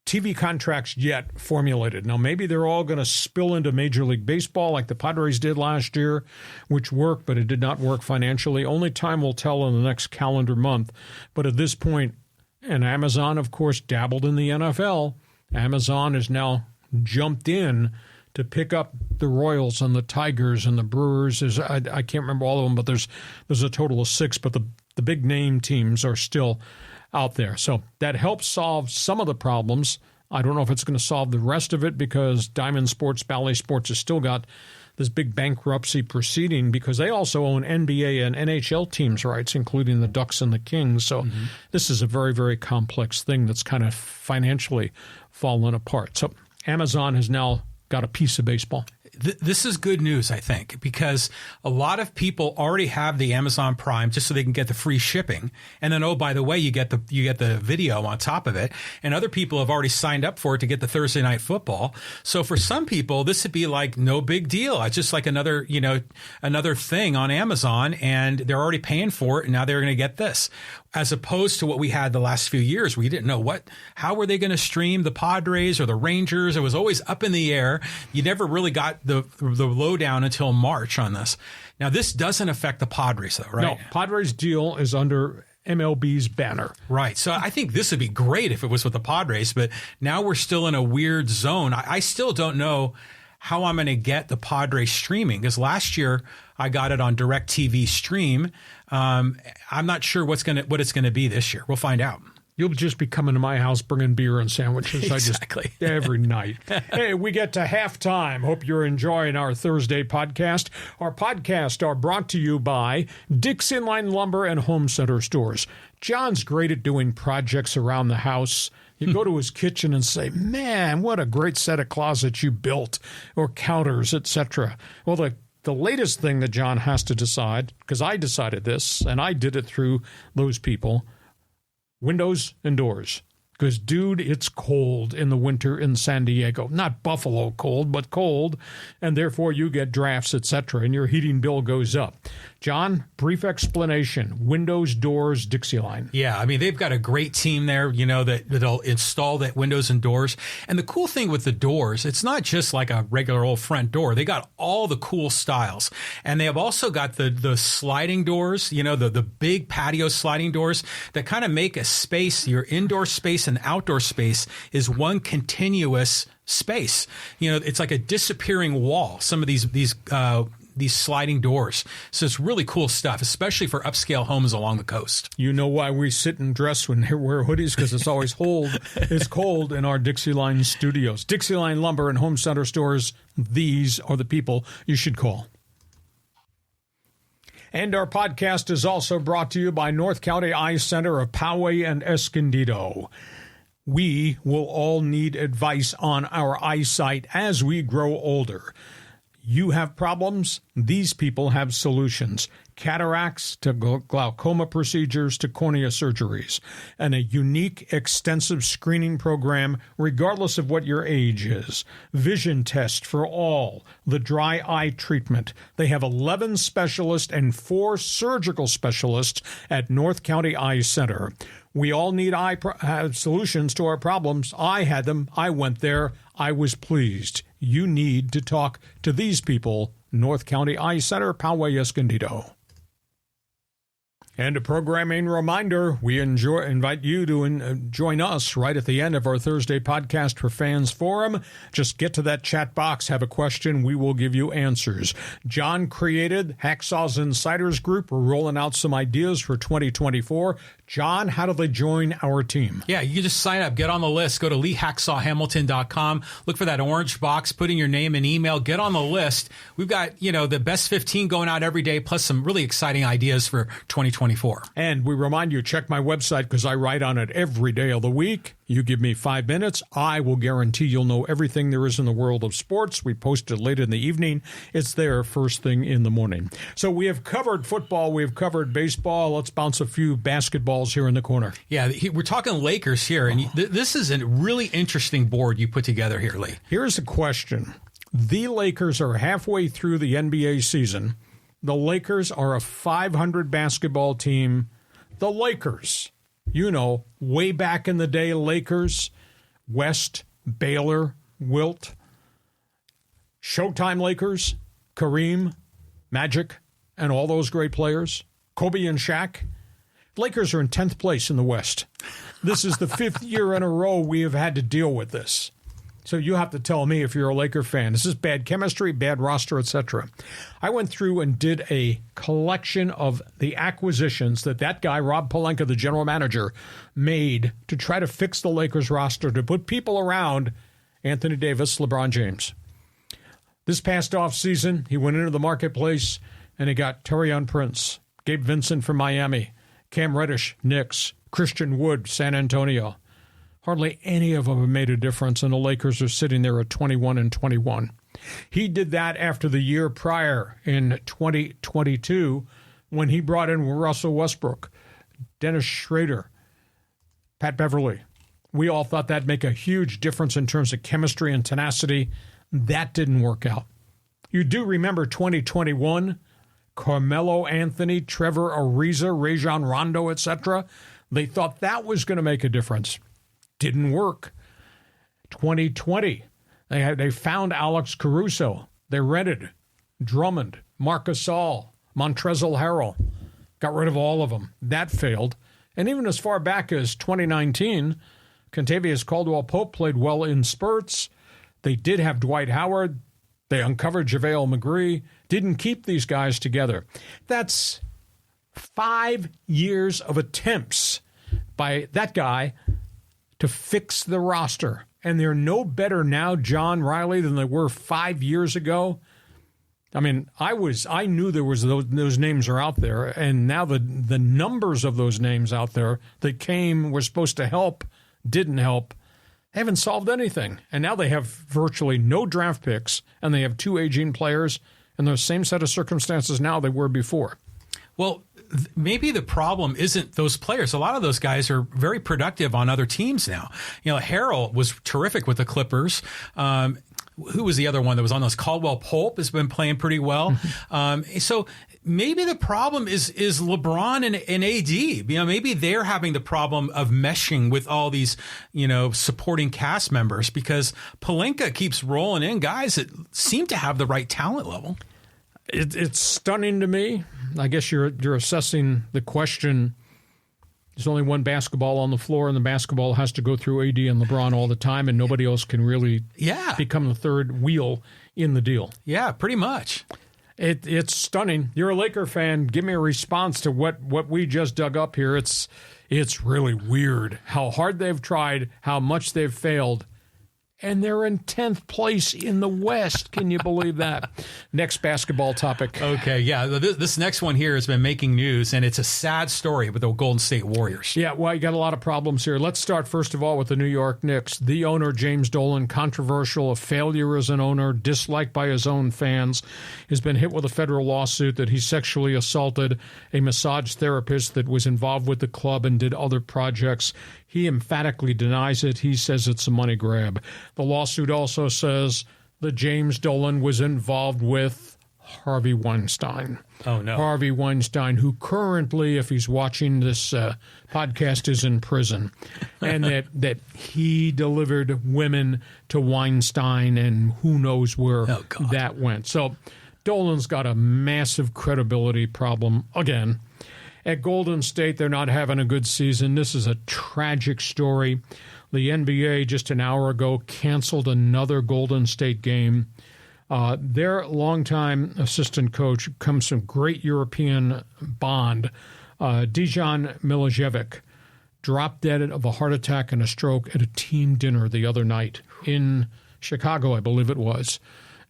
TV contracts yet formulated. Now, maybe they're all going to spill into Major League Baseball like the Padres did last year, which worked, but it did not work financially. Only time will tell in the next calendar month. But at this point, and Amazon, of course, dabbled in the NFL. Amazon has now jumped in to pick up the Royals and the Tigers and the Brewers. I can't remember all of them, but there's a total of 6, but the big name teams are still out there. So that helps solve some of the problems. I don't know if it's going to solve the rest of it because Diamond Sports, Bally Sports has still got this big bankruptcy proceeding because they also own NBA and NHL teams' rights, including the Ducks and the Kings. So this is a very, very complex thing that's kind of financially fallen apart. So Amazon has now got a piece of baseball. This is good news, I think, because a lot of people already have the Amazon Prime just so they can get the free shipping. And then, oh, by the way, you get the video on top of it. And other people have already signed up for it to get the Thursday Night Football. So for some people, this would be like no big deal. It's just like another thing on Amazon, and they're already paying for it, and now they're going to get this. As opposed to what we had the last few years where you didn't know how were they going to stream the Padres or the Rangers? It was always up in the air. You never really got the lowdown until March on this. Now, this doesn't affect the Padres, though, right? No, Padres deal is under MLB's banner. Right. So I think this would be great if it was with the Padres, but now we're still in a weird zone. I still don't know how I'm going to get the Padres streaming, because last year I got it on DirecTV Stream. I'm not sure what it's going to be this year. We'll find out. You'll just be coming to my house bringing beer and sandwiches. Exactly. Every night. Hey, we get to halftime. Hope you're enjoying our Thursday podcast. Our podcasts are brought to you by DIXIELINE Lumber and Home Center Stores. John's great at doing projects around the house. You go to his kitchen and say, man, what a great set of closets you built, or counters, etc. Well, the latest thing that John has to decide, because I decided this, and I did it through those people, windows and doors. Because, dude, it's cold in the winter in San Diego. Not Buffalo cold, but cold. And therefore you get drafts, etc., and your heating bill goes up. John, brief explanation. Windows, doors, DIXIELINE. Yeah, I mean, they've got a great team there, that'll install that windows and doors. And the cool thing with the doors, it's not just like a regular old front door. They got all the cool styles. And they have also got the sliding doors, the big patio sliding doors that kind of make a space, your indoor space and outdoor space is one continuous space. It's like a disappearing wall, some of these sliding doors. So it's really cool stuff, especially for upscale homes along the coast. You know why we sit and dress when we wear hoodies? Because it's always it's cold in our DIXIELINE studios. DIXIELINE Lumber and Home Center Stores, these are the people you should call. And our podcast is also brought to you by North County Eye Center of Poway and Escondido. We will all need advice on our eyesight as we grow older. You have problems, these people have solutions. Cataracts to glaucoma procedures to cornea surgeries, and a unique, extensive screening program regardless of what your age is. Vision test for all, the dry eye treatment. They have 11 specialists and 4 surgical specialists at North County Eye Center. We all need solutions to our problems. I had them. I went there. I was pleased. You need to talk to these people. North County Eye Center, Poway, Escondido. And a programming reminder, we invite you to join us right at the end of our Thursday podcast for Fans Forum. Just get to that chat box, have a question, we will give you answers. John created Hacksaw's Insiders Group. We're rolling out some ideas for 2024. John, how do they join our team? Yeah, you can just sign up, get on the list, go to LeeHacksawHamilton.com, look for that orange box, put in your name and email, get on the list. We've got, the best 15 going out every day, plus some really exciting ideas for 2024. And we remind you, check my website because I write on it every day of the week. You give me 5 minutes, I will guarantee you'll know everything there is in the world of sports. We post it late in the evening. It's there first thing in the morning. So we have covered football. We have covered baseball. Let's bounce a few basketballs here in the corner. Yeah, we're talking Lakers here, and this is a really interesting board you put together here, Lee. Here's the question. The Lakers are halfway through the NBA season. The Lakers are a 500 basketball team. The Lakers, way back in the day, Lakers, West, Baylor, Wilt, Showtime Lakers, Kareem, Magic, and all those great players, Kobe and Shaq. Lakers are in 10th place in the West. This is the 5th year in a row we have had to deal with this. So you have to tell me if you're a Laker fan. This is bad chemistry, bad roster, etc. I went through and did a collection of the acquisitions that guy, Rob Pelinka, the general manager, made to try to fix the Lakers roster, to put people around Anthony Davis, LeBron James. This past offseason, he went into the marketplace and he got Taurean Prince, Gabe Vincent from Miami, Cam Reddish, Knicks, Christian Wood, San Antonio. Hardly any of them have made a difference, and the Lakers are sitting there at 21-21. He did that after the year prior in 2022 when he brought in Russell Westbrook, Dennis Schroeder, Pat Beverly. We all thought that'd make a huge difference in terms of chemistry and tenacity. That didn't work out. You do remember 2021, Carmelo Anthony, Trevor Ariza, Rajon Rondo, etc. They thought that was going to make a difference. Didn't work. 2020, they found Alex Caruso. They rented Drummond, Marc Gasol, Montrezl Harrell. Got rid of all of them. That failed. And even as far back as 2019, Kentavious Caldwell-Pope played well in spurts. They did have Dwight Howard. They uncovered JaVale McGree, didn't keep these guys together. That's 5 years of attempts by that guy to fix the roster. And they're no better now, John Riley, than they were 5 years ago. I mean, I knew there was those names are out there, and now the numbers of those names out there that were supposed to help, didn't help, haven't solved anything. And now they have virtually no draft picks, and they have 2 aging players in the same set of circumstances now they were before. Well, maybe the problem isn't those players. A lot of those guys are very productive on other teams now. You know, Harrell was terrific with the Clippers. Who was the other one that was on those? Caldwell Pope has been playing pretty well. So maybe the problem is LeBron and AD. You know, maybe they're having the problem of meshing with all these, you know, supporting cast members, because Pelinka keeps rolling in guys that seem to have the right talent level. It's stunning to me. I guess you're assessing the question. There's only one basketball on the floor, and the basketball has to go through AD and LeBron all the time, and nobody else can really become the third wheel in the deal. Yeah, pretty much. It's stunning. You're a Laker fan. Give me a response to what we just dug up here. It's really weird how hard they've tried, how much they've failed. And they're in 10th place in the West. Can you believe that? Next basketball topic. Okay, yeah. This next one here has been making news, and it's a sad story with the Golden State Warriors. Yeah, well, you got a lot of problems here. Let's start, first of all, with the New York Knicks. The owner, James Dolan, controversial, a failure as an owner, disliked by his own fans, has been hit with a federal lawsuit that he sexually assaulted a massage therapist that was involved with the club and did other projects. He emphatically denies it. He says it's a money grab. The lawsuit also says that James Dolan was involved with Harvey Weinstein. Oh, no. Harvey Weinstein, who currently, if he's watching this podcast, is in prison. And that he delivered women to Weinstein, and who knows where that went. So Dolan's got a massive credibility problem again. At Golden State, they're not having a good season. This is a tragic story. The NBA just an hour ago canceled another Golden State game. Their longtime assistant coach comes from great European bond, Dejan Milicevic, dropped dead of a heart attack and a stroke at a team dinner the other night in Chicago, I believe it was.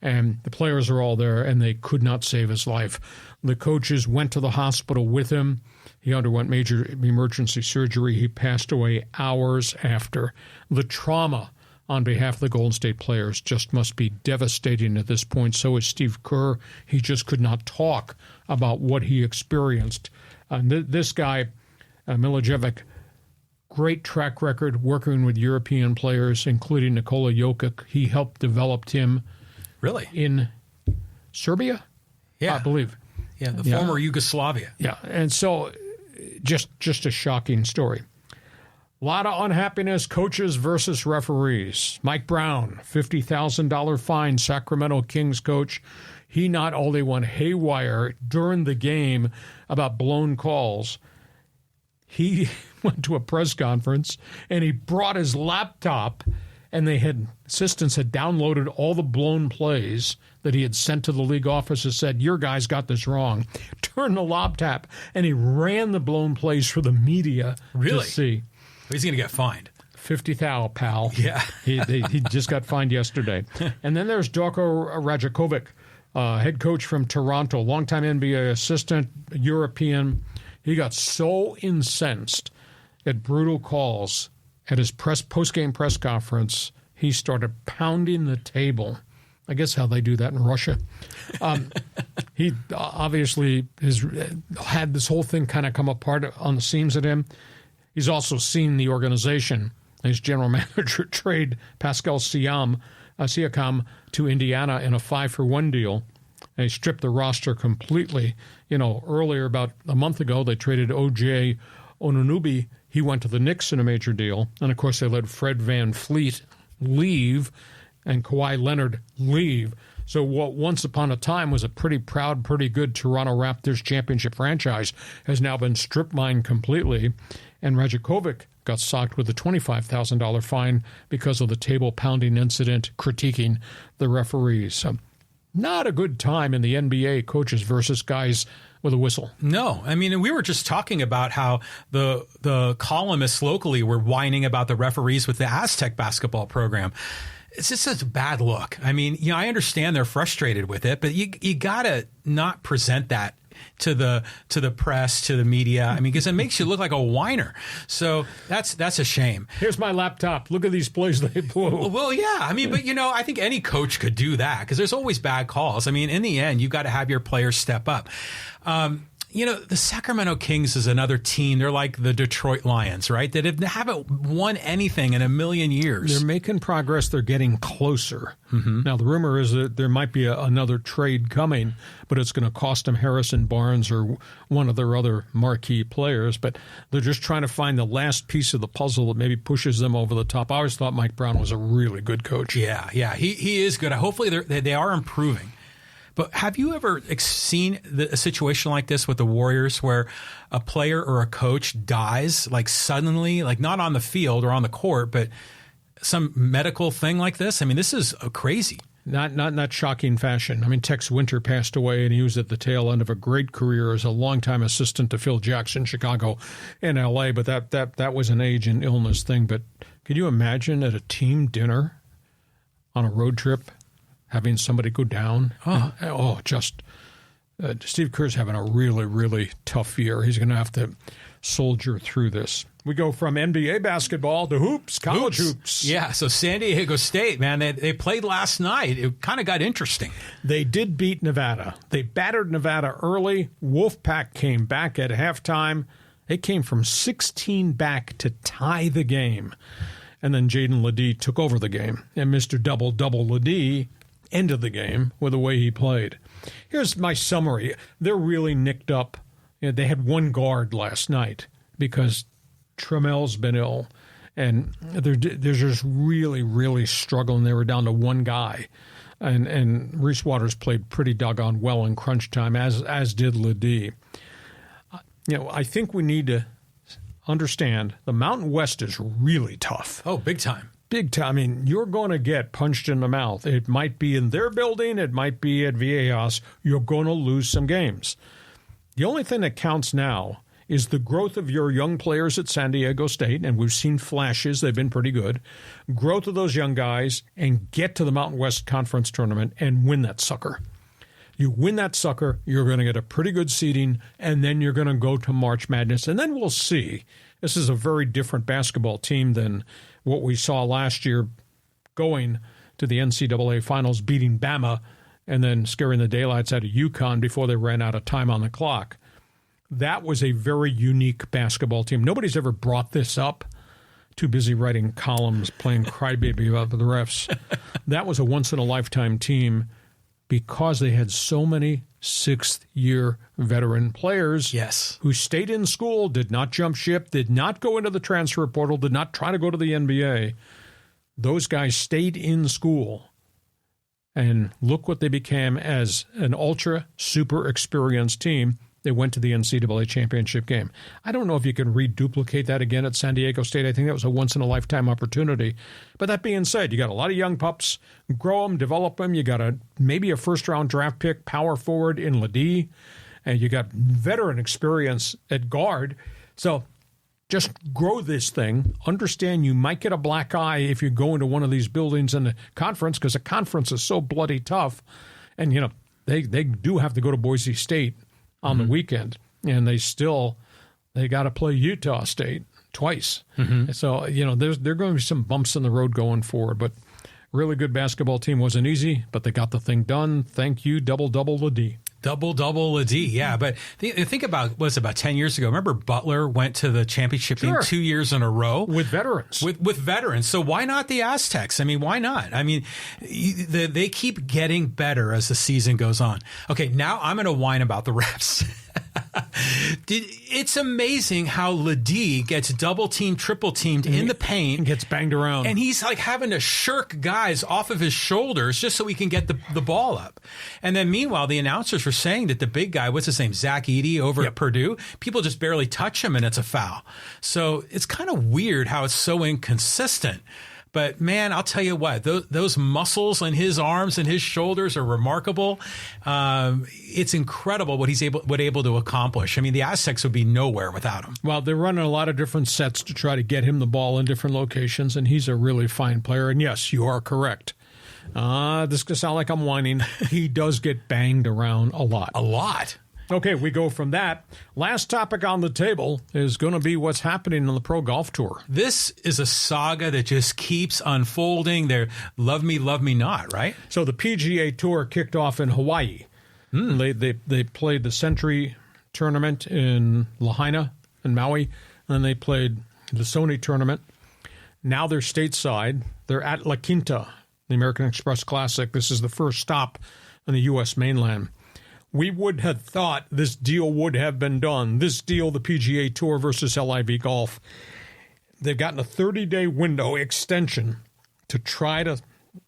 And the players are all there, and they could not save his life. The coaches went to the hospital with him. He underwent major emergency surgery. He passed away hours after. The trauma on behalf of the Golden State players just must be devastating at this point. So is Steve Kerr. He just could not talk about what he experienced. This guy, Milicevic, great track record working with European players, including Nikola Jokic. He helped develop him. Really? In Serbia? Yeah. I believe. Yeah, the former Yugoslavia. Yeah, and so just a shocking story. A lot of unhappiness, coaches versus referees. Mike Brown, $50,000 fine, Sacramento Kings coach. He not only went haywire during the game about blown calls, he went to a press conference and he brought his laptop, and assistants had downloaded all the blown plays that he had sent to the league office and said, your guys got this wrong. Turned the laptop, and he ran the blown plays for the media to see. He's going to get fined. $50,000, pal. Yeah. he just got fined yesterday. And then there's Darko Rajakovic, head coach from Toronto, longtime NBA assistant, European. He got so incensed at brutal calls at his post-game press conference, he started pounding the table. I guess how they do that in Russia. He obviously has had this whole thing kind of come apart on the seams at him. He's also seen the organization, his general manager, trade Pascal Siakam to Indiana in a 5-for-1 deal. And he stripped the roster completely. You know, earlier, about a month ago, they traded O.J. Anunoby. He went to the Knicks in a major deal. And, of course, they let Fred VanVleet leave and Kawhi Leonard leave. So what once upon a time was a pretty proud, pretty good Toronto Raptors championship franchise has now been strip mined completely. And Rajakovic got socked with a $25,000 fine because of the table-pounding incident critiquing the referees. So Not a good time in the NBA, coaches versus guys with a whistle. No, I mean, we were just talking about how the columnists locally were whining about the referees with the Aztec basketball program. It's just a bad look. I mean, I understand they're frustrated with it, but you gotta not present that to the press, to the media. I mean, because it makes you look like a whiner. So that's a shame. Here's my laptop. Look at these plays they blew. Well, yeah. I mean, but I think any coach could do that because there's always bad calls. I mean, in the end, you've got to have your players step up. The Sacramento Kings is another team. They're like the Detroit Lions, right? That haven't won anything in a million years. They're making progress. They're getting closer. Mm-hmm. Now, the rumor is that there might be another trade coming, but it's going to cost them Harrison Barnes or one of their other marquee players. But they're just trying to find the last piece of the puzzle that maybe pushes them over the top. I always thought Mike Brown was a really good coach. Yeah. He is good. Hopefully they are improving. But have you ever seen a situation like this with the Warriors where a player or a coach dies like suddenly, like not on the field or on the court, but some medical thing like this? I mean, this is crazy. Not shocking fashion. I mean, Tex Winter passed away, and he was at the tail end of a great career as a longtime assistant to Phil Jackson, Chicago and L.A., but that was an age and illness thing. But could you imagine at a team dinner on a road trip having somebody go down? Steve Kerr's having a really, really tough year. He's going to have to soldier through this. We go from NBA basketball to hoops, college hoops. Yeah, so San Diego State, man, they played last night. It kind of got interesting. They did beat Nevada. They battered Nevada early. Wolfpack came back at halftime. They came from 16 back to tie the game. And then Jaden Ledee took over the game. And Mr. Double-Double Ledee ended the game with the way he played. Here's my summary. They're really nicked up. They had one guard last night because Tramel's been ill, and they're just really, really struggling. They were down to one guy, and Reese Waters played pretty doggone well in crunch time, as did Ledee. I think we need to understand the Mountain West is really tough. Oh, big time. Big time. I mean, you're going to get punched in the mouth. It might be in their building. It might be at Viejas. You're going to lose some games. The only thing that counts now is the growth of your young players at San Diego State, and we've seen flashes. They've been pretty good. Growth of those young guys, and get to the Mountain West Conference tournament and win that sucker. You win that sucker, you're going to get a pretty good seeding, and then you're going to go to March Madness, and then we'll see. This is a very different basketball team than what we saw last year going to the NCAA Finals, beating Bama, and then scaring the daylights out of UConn before they ran out of time on the clock. That was a very unique basketball team. Nobody's ever brought this up. Too busy writing columns, playing crybaby about the refs. That was a once-in-a-lifetime team because they had so many sixth-year veteran players who stayed in school, did not jump ship, did not go into the transfer portal, did not try to go to the NBA. Those guys stayed in school. And look what they became as an ultra super experienced team. They went to the NCAA championship game. I don't know if you can reduplicate that again at San Diego State. I think that was a once-in-a-lifetime opportunity. But that being said, you got a lot of young pups. Grow them, develop them. You got maybe a first-round draft pick, power forward in Ledee. And you got veteran experience at guard. So just grow this thing. Understand you might get a black eye if you go into one of these buildings in the conference because the conference is so bloody tough. And, they do have to go to Boise State on the weekend, and they got to play Utah State twice. Mm-hmm. So, there are going to be some bumps in the road going forward, but really good basketball team. Wasn't easy, but they got the thing done. Thank you, Double-Double Ledee. Double-Double Ledee, yeah. But think about, about 10 years ago? Remember Butler went to the championship game 2 years in a row? With veterans. With veterans. So why not the Aztecs? I mean, why not? I mean, they keep getting better as the season goes on. Okay, now I'm going to whine about the refs. It's amazing how Ledee gets double-teamed, triple-teamed in the paint. And gets banged around. And he's like having to shirk guys off of his shoulders just so he can get the ball up. And then meanwhile, the announcers were saying that the big guy, what's his name, Zach Edey over at Purdue, people just barely touch him and it's a foul. So it's kind of weird how it's so inconsistent. But man, I'll tell you what, those muscles in his arms and his shoulders are remarkable. It's incredible what he's able to accomplish. I mean, the Aztecs would be nowhere without him. Well, they're running a lot of different sets to try to get him the ball in different locations, and he's a really fine player. And yes, you are correct. This could sound like I'm whining. He does get banged around a lot. A lot. Okay, we go from that. Last topic on the table is going to be what's happening on the Pro Golf Tour. This is a saga that just keeps unfolding. They're love me not, right? So the PGA Tour kicked off in Hawaii. They played the Century Tournament in Lahaina and Maui, and they played the Sony Tournament. Now they're stateside. They're at La Quinta, the American Express Classic. This is the first stop on the U.S. mainland. We would have thought this deal would have been done. This deal, the PGA Tour versus LIV Golf, they've gotten a 30-day window extension to try to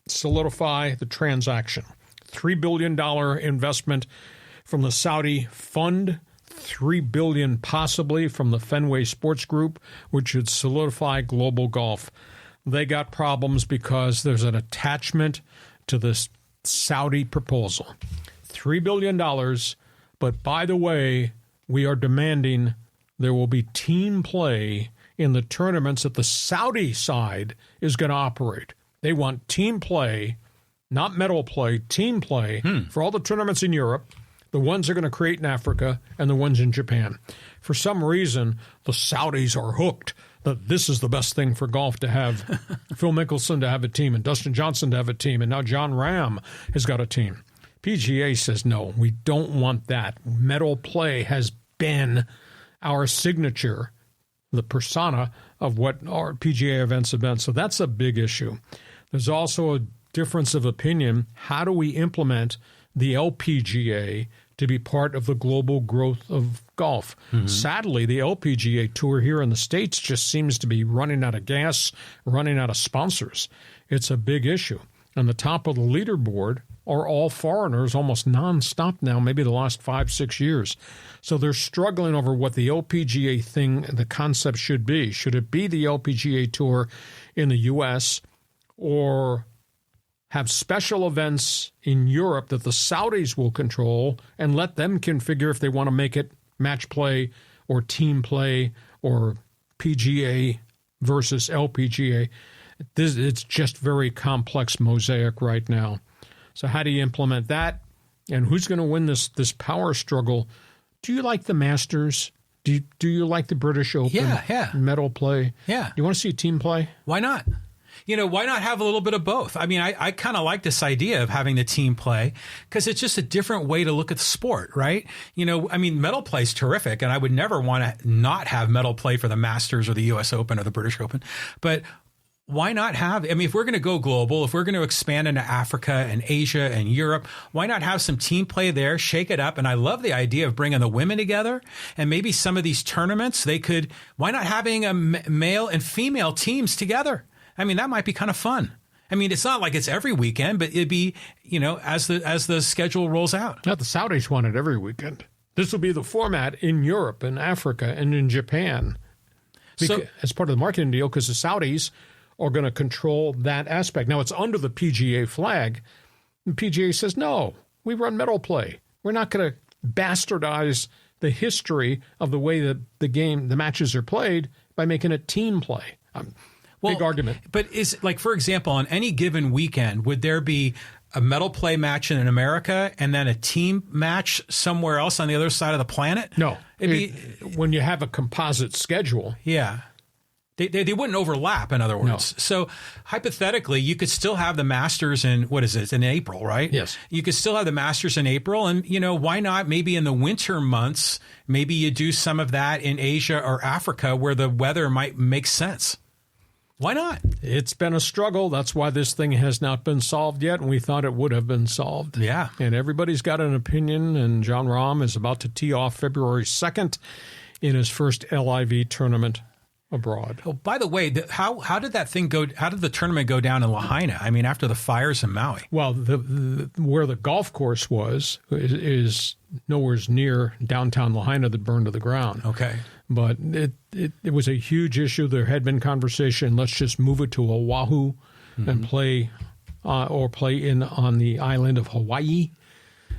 solidify the transaction. $3 billion investment from the Saudi fund, $3 billion possibly from the Fenway Sports Group, which would solidify global golf. They got problems because there's an attachment to this Saudi proposal. $3 billion, but by the way, we are demanding there will be team play in the tournaments that the Saudi side is going to operate. They want team play, not medal play, team play for all the tournaments in Europe, the ones they're going to create in Africa, and the ones in Japan. For some reason, the Saudis are hooked that this is the best thing for golf to have Phil Mickelson to have a team and Dustin Johnson to have a team, and now John Ram has got a team. PGA says, no, we don't want that. Medal play has been our signature, the persona of what our PGA events have been. So that's a big issue. There's also a difference of opinion. How do we implement the LPGA to be part of the global growth of golf? Sadly, the LPGA Tour here in the States just seems to be running out of gas, running out of sponsors. It's a big issue. On the top of the leaderboard are all foreigners almost nonstop now, maybe the last 5-6 years. So they're struggling over what the LPGA thing, the concept should be. Should it be the LPGA Tour in the U.S. or have special events in Europe that the Saudis will control and let them configure if they want to make it match play or team play or PGA versus LPGA? It's just very complex mosaic right now. So how do you implement that? And who's going to win this power struggle? Do you like the Masters? Do you like the British Open? Yeah. Medal play? Yeah. Do you want to see team play? Why not? Why not have a little bit of both? I mean, I kind of like this idea of having the team play because it's just a different way to look at the sport, right? Medal play is terrific, and I would never want to not have medal play for the Masters or the U.S. Open or the British Open. But why not have, if we're going to go global, if we're going to expand into Africa and Asia and Europe, why not have some team play there, shake it up? And I love the idea of bringing the women together and maybe some of these tournaments, why not having a male and female teams together? That might be kind of fun. It's not like it's every weekend, but it'd be, as the schedule rolls out. Now, the Saudis want it every weekend. This will be the format in Europe and Africa and in Japan as part of the marketing deal because the Saudis are going to control that aspect. Now, it's under the PGA flag. The PGA says, no, we run medal play. We're not going to bastardize the history of the way that the matches are played by making it team play. Big argument. But for example, on any given weekend, would there be a medal play match in America and then a team match somewhere else on the other side of the planet? No. When you have a composite schedule. Yeah. They wouldn't overlap, in other words. No. So hypothetically, you could still have the Masters in, in April, right? Yes. You could still have the Masters in April. And, why not maybe in the winter months, maybe you do some of that in Asia or Africa where the weather might make sense. Why not? It's been a struggle. That's why this thing has not been solved yet, and we thought it would have been solved. Yeah. And everybody's got an opinion, and John Rahm is about to tee off February 2nd in his first LIV tournament abroad. Oh, by the way, how did that thing go? How did the tournament go down in Lahaina? After the fires in Maui. Well, where the golf course was is nowhere near downtown Lahaina that burned to the ground. Okay. But it was a huge issue. There had been conversation, let's just move it to Oahu and play in on the island of Hawaii.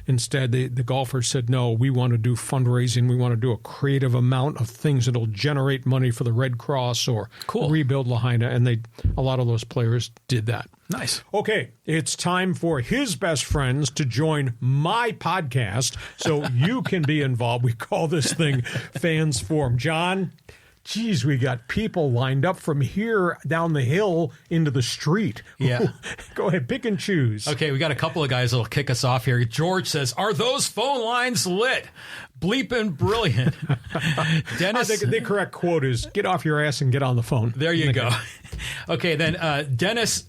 Instead, the golfers said, no, we want to do fundraising. We want to do a creative amount of things that will generate money for the Red Cross or rebuild Lahaina. And a lot of those players did that. Nice. Okay, it's time for his best friends to join my podcast so you can be involved. We call this thing Fans Forum. John, geez, we got people lined up from here down the hill into the street. Yeah. Go ahead, pick and choose. Okay, we got a couple of guys that'll kick us off here. George says, are those phone lines lit? Bleeping brilliant. Dennis. I think the correct quote is, get off your ass and get on the phone. There you go. Okay, then Dennis,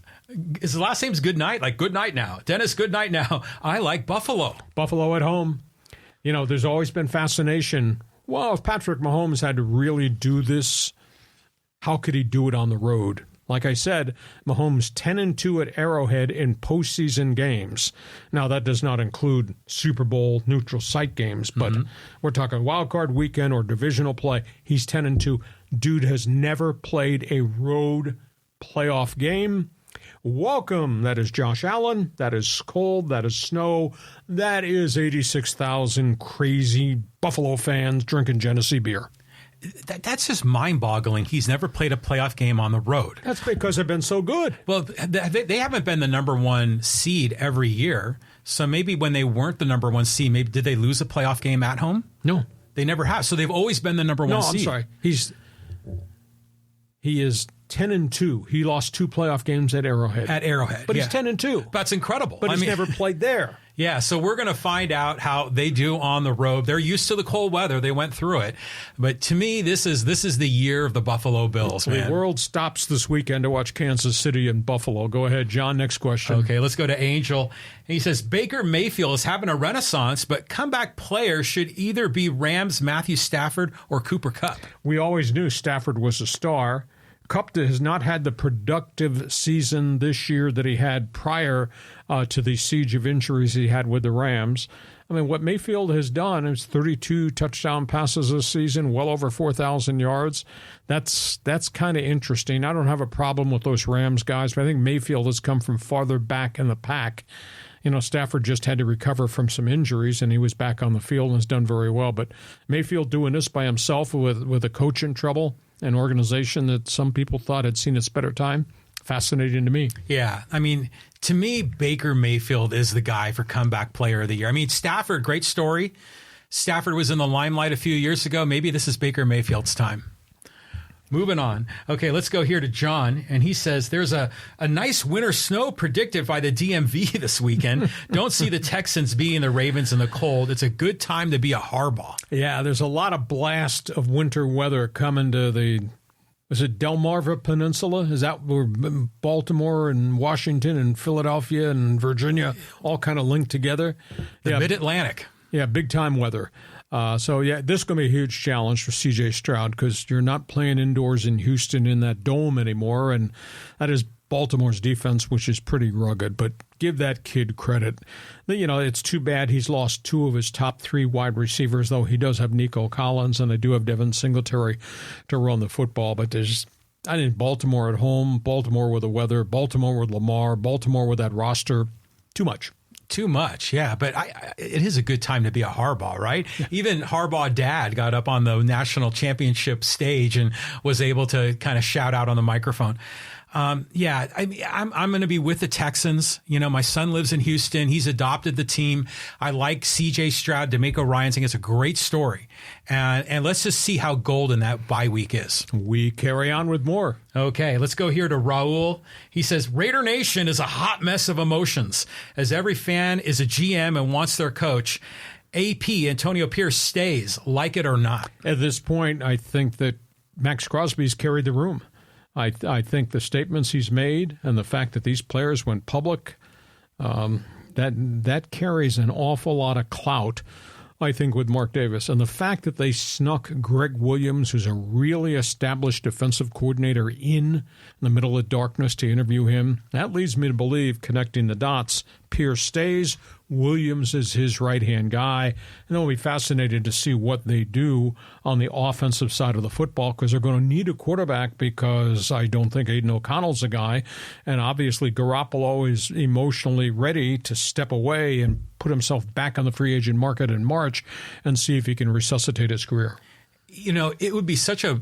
his last name's Goodnight, like good night now. Dennis, good night now. I like Buffalo. Buffalo at home. You know, there's always been fascination. Well, if Patrick Mahomes had to really do this, how could he do it on the road? Like I said, Mahomes 10-2 at Arrowhead in postseason games. Now, that does not include Super Bowl neutral site games, but we're talking wild card weekend or divisional play. He's 10-2. Dude has never played a road playoff game. Welcome. That is Josh Allen. That is cold. That is snow. That is 86,000 crazy Buffalo fans drinking Genesee beer. That's just mind-boggling. He's never played a playoff game on the road. That's because they've been so good. Well, they haven't been the number one seed every year. So maybe when they weren't the number one seed, maybe did they lose a playoff game at home? No. They never have. So they've always been the number one seed. No, I'm sorry. He is 10-2. He lost 2 playoff games at Arrowhead. But he's 10-2. That's incredible. But he's never played there. Yeah, so we're going to find out how they do on the road. They're used to the cold weather. They went through it. But to me, this is the year of the Buffalo Bills, man. The world stops this weekend to watch Kansas City and Buffalo. Go ahead, John. Next question. Okay, let's go to Angel. And he says, Baker Mayfield is having a renaissance, but comeback players should either be Rams' Matthew Stafford or Cooper Kupp. We always knew Stafford was a star. Kupp has not had the productive season this year that he had prior to the siege of injuries he had with the Rams. I mean, what Mayfield has done is 32 touchdown passes this season, well over 4,000 yards. That's kind of interesting. I don't have a problem with those Rams guys, but I think Mayfield has come from farther back in the pack. You know, Stafford just had to recover from some injuries, and he was back on the field and has done very well. But Mayfield doing this by himself with a coach in trouble, an organization that some people thought had seen its better time, fascinating to me. Yeah, I mean, to me, Baker Mayfield is the guy for comeback player of the year. I mean, Stafford, great story. Stafford was in the limelight a few years ago. Maybe this is Baker Mayfield's time. Moving on. Okay, let's go here to John. And he says, there's a nice winter snow predicted by the DMV this weekend. Don't see the Texans beating the Ravens in the cold. It's a good time to be a Harbaugh. Yeah, there's a lot of blast of winter weather coming to is it Delmarva Peninsula? Is that where Baltimore and Washington and Philadelphia and Virginia all kind of linked together? The Mid-Atlantic. Yeah, big time weather. This is going to be a huge challenge for C.J. Stroud because you're not playing indoors in Houston in that dome anymore, and that is Baltimore's defense, which is pretty rugged. But give that kid credit. You know, it's too bad he's lost 2 of his top 3 wide receivers, though he does have Nico Collins, and they do have Devin Singletary to run the football. But I think Baltimore at home, Baltimore with the weather, Baltimore with Lamar, Baltimore with that roster, too much. Too much, yeah. But it is a good time to be a Harbaugh, right? Yeah. Even Harbaugh dad got up on the national championship stage and was able to kind of shout out on the microphone. I'm going to be with the Texans. You know, my son lives in Houston. He's adopted the team. I like C.J. Stroud, D'Amico Ryans. I think it's a great story. And let's just see how golden that bye week is. We carry on with more. Okay, let's go here to Raul. He says, Raider Nation is a hot mess of emotions, as every fan is a GM and wants their coach. AP, Antonio Pierce, stays, like it or not. At this point, I think that Max Crosby's carried the room. I think the statements he's made and the fact that these players went public, that carries an awful lot of clout I think, with Mark Davis. And the fact that they snuck Greg Williams, who's a really established defensive coordinator, in the middle of darkness to interview him, that leads me to believe, connecting the dots, Pierce stays, Williams is his right-hand guy, and it'll be fascinating to see what they do on the offensive side of the football, because they're going to need a quarterback, because I don't think Aiden O'Connell's a guy, and obviously Garoppolo is emotionally ready to step away and put himself back on the free agent market in March and see if he can resuscitate his career. You know, it would be such a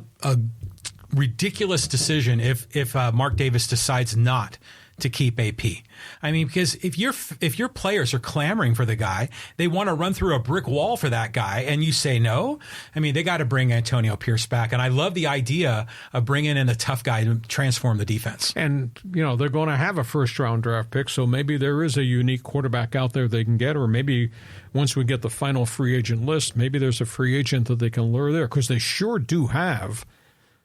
ridiculous decision if Mark Davis decides not to keep AP. I mean, because if your players are clamoring for the guy, they want to run through a brick wall for that guy, and you say no. I mean, they got to bring Antonio Pierce back, and I love the idea of bringing in a tough guy to transform the defense. And you know, they're going to have a first-round draft pick, so maybe there is a unique quarterback out there they can get, or maybe once we get the final free agent list, maybe there's a free agent that they can lure there, because they sure do have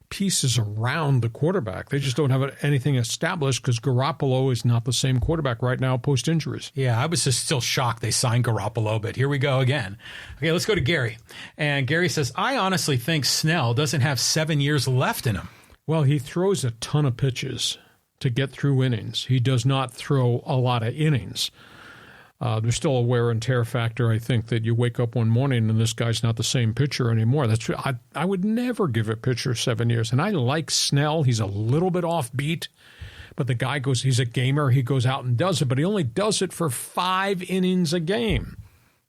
pieces around the quarterback. They just don't have anything established, because Garoppolo is not the same quarterback right now post-injuries. Yeah, I was just still shocked they signed Garoppolo, but here we go again. Okay, let's go to Gary. And Gary says, I honestly think Snell doesn't have 7 years left in him. Well, he throws a ton of pitches to get through innings. He does not throw a lot of innings. There's still a wear and tear factor, I think, that you wake up one morning and this guy's not the same pitcher anymore. That's true. I would never give a pitcher 7 years. And I like Snell. He's a little bit offbeat, but the guy he's a gamer. He goes out and does it, but he only does it for 5 innings a game.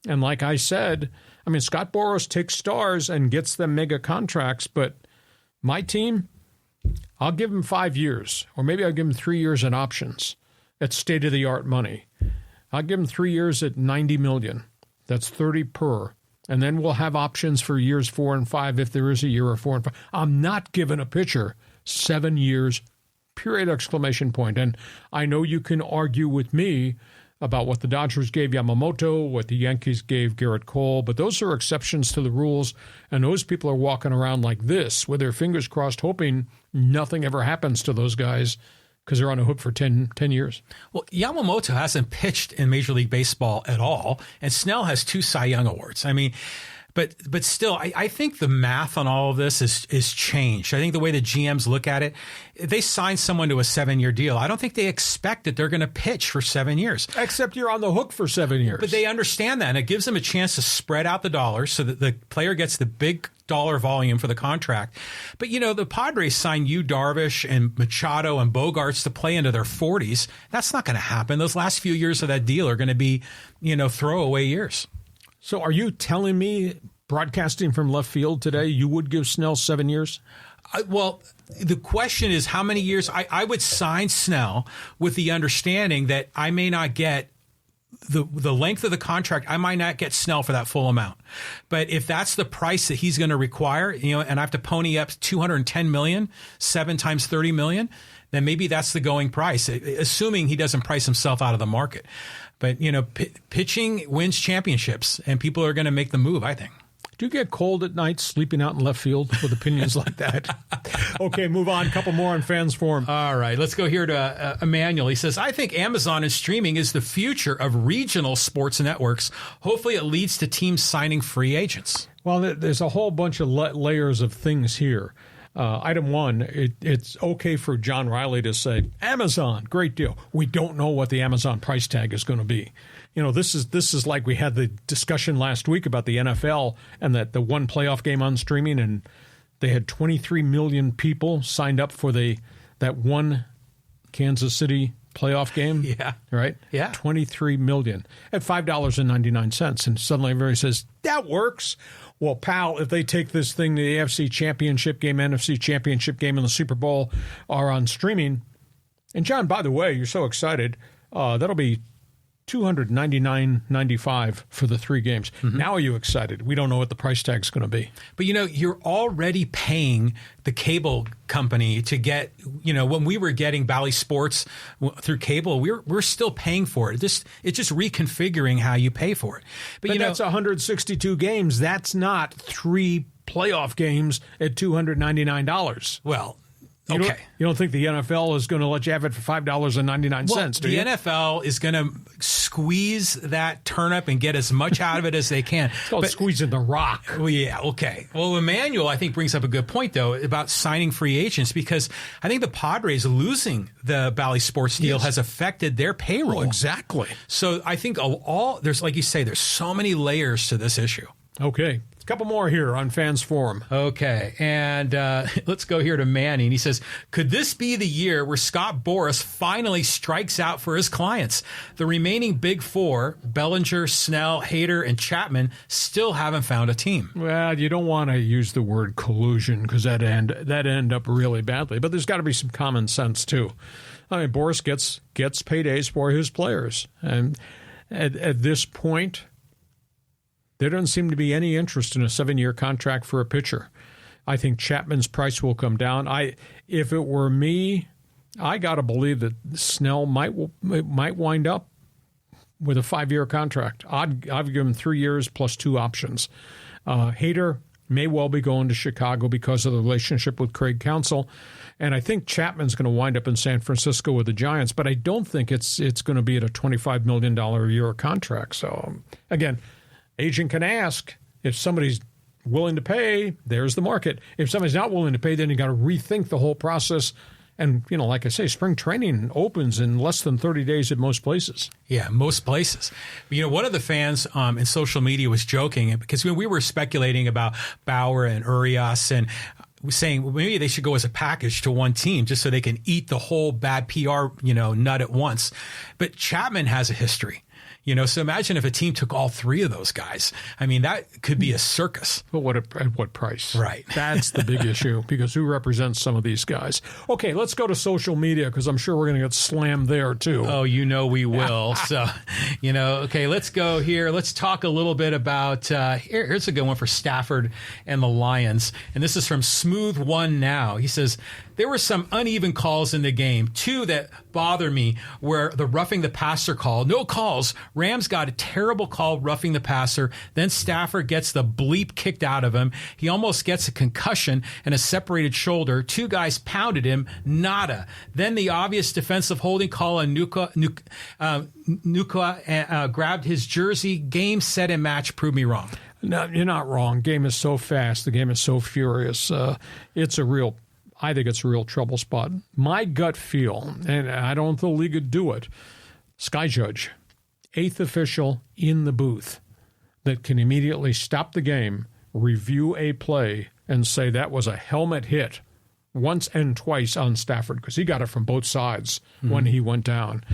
And like I said, I mean, Scott Boras takes stars and gets them mega contracts, but my team, I'll give him 5 years, or maybe I'll give him 3 years in options at state-of-the-art money. I'll give him 3 years at $90 million. That's 30 per. And then we'll have options for years 4 and 5 if there is a year of 4 and 5. I'm not giving a pitcher 7 years, period, exclamation point. And I know you can argue with me about what the Dodgers gave Yamamoto, what the Yankees gave Garrett Cole, but those are exceptions to the rules, and those people are walking around like this with their fingers crossed, hoping nothing ever happens to those guys, because they're on a hook for 10 years. Well, Yamamoto hasn't pitched in Major League Baseball at all, and Snell has 2 Cy Young Awards. I mean, but still, I think the math on all of this is changed. I think the way the GMs look at it, they sign someone to a 7-year deal. I don't think they expect that they're going to pitch for 7 years. Except you're on the hook for 7 years. But they understand that, and it gives them a chance to spread out the dollars so that the player gets the big dollar volume for the contract. But, you know, the Padres signed Yu Darvish and Machado and Bogarts to play into their 40s. That's not going to happen. Those last few years of that deal are going to be, you know, throwaway years. So are you telling me, broadcasting from left field today, you would give Snell 7 years? Well, the question is how many years. I would sign Snell with the understanding that I may not get the length of the contract. I might not get Snell for that full amount. But if that's the price that he's going to require, you know, and I have to pony up $210 million, 7 times $30 million, then maybe that's the going price, assuming he doesn't price himself out of the market. But, you know, pitching wins championships, and people are going to make the move, I think. Do you get cold at night sleeping out in left field with opinions like that? Okay, move on. A couple more on Fans Forum. All right, let's go here to Emmanuel. He says, I think Amazon and streaming is the future of regional sports networks. Hopefully it leads to teams signing free agents. Well, there's a whole bunch of layers of things here. Item one, it's okay for John Riley to say, Amazon, great deal. We don't know what the Amazon price tag is going to be. You know, this is like we had the discussion last week about the NFL and that the one playoff game on streaming, and they had 23 million people signed up for that one Kansas City playoff game. Yeah. Right? Yeah. 23 million at $5.99. And suddenly everybody says, that works. Well, pal, if they take this thing to the AFC Championship game, NFC Championship game, and the Super Bowl are on streaming. And, John, by the way, you're so excited. That'll be $299.95 for the 3 games. Mm-hmm. Now are you excited? We don't know what the price tag's going to be. But, you know, you're already paying the cable company to get, you know, when we were getting Bally Sports through cable, we're still paying for it. It's just reconfiguring how you pay for it. But you know, that's 162 games. That's not 3 playoff games at $299. Well, You don't think the NFL is going to let you have it for $5.99, do you? The NFL is going to squeeze that turnip and get as much out of it as they can. It's called squeezing the rock. Well, yeah, okay. Well, Emmanuel, I think, brings up a good point, though, about signing free agents, because I think the Padres losing the Bally Sports deal has affected their payroll. Well, exactly. So I think there's, like you say, there's so many layers to this issue. Okay. A couple more here on Fans Forum. Okay, and let's go here to Manny. And he says, could this be the year where Scott Boras finally strikes out for his clients? The remaining big four, Bellinger, Snell, Hader, and Chapman, still haven't found a team. Well, you don't want to use the word collusion because that end up really badly. But there's got to be some common sense, too. I mean, Boras gets paydays for his players. And at this point, there doesn't seem to be any interest in a 7-year contract for a pitcher. I think Chapman's price will come down. If it were me, I got to believe that Snell might wind up with a 5-year contract. I'd give him 3 years plus 2 options. Hader may well be going to Chicago because of the relationship with Craig Counsell. And I think Chapman's going to wind up in San Francisco with the Giants, but I don't think it's going to be at a $25 million a year contract. So, again, agent can ask. If somebody's willing to pay, there's the market. If somebody's not willing to pay, then you got to rethink the whole process. And, like I say, spring training opens in less than 30 days at most places. Yeah, most places. One of the fans in social media was joking because we were speculating about Bauer and Urias and saying maybe they should go as a package to one team just so they can eat the whole bad PR, nut at once. But Chapman has a history. So imagine if a team took all 3 of those guys. I mean, that could be a circus. But at what price? Right. That's the big issue, because who represents some of these guys? Okay, let's go to social media, because I'm sure we're going to get slammed there, too. Oh, we will. So, okay, let's go here. Let's talk a little bit about, here's a good one for Stafford and the Lions. And this is from Smooth One Now. He says, there were some uneven calls in the game. 2 that bother me were the roughing the passer call. No calls. Rams got a terrible call roughing the passer. Then Stafford gets the bleep kicked out of him. He almost gets a concussion and a separated shoulder. 2 guys pounded him. Nada. Then the obvious defensive holding call on Nuka grabbed his jersey. Game, set, and match. Prove me wrong. No, you're not wrong. Game is so fast. The game is so furious. I think it's a real trouble spot. My gut feel, and I don't think the league would do it, Sky Judge, 8th official in the booth that can immediately stop the game, review a play, and say that was a helmet hit once and twice on Stafford, because he got it from both sides when he went down.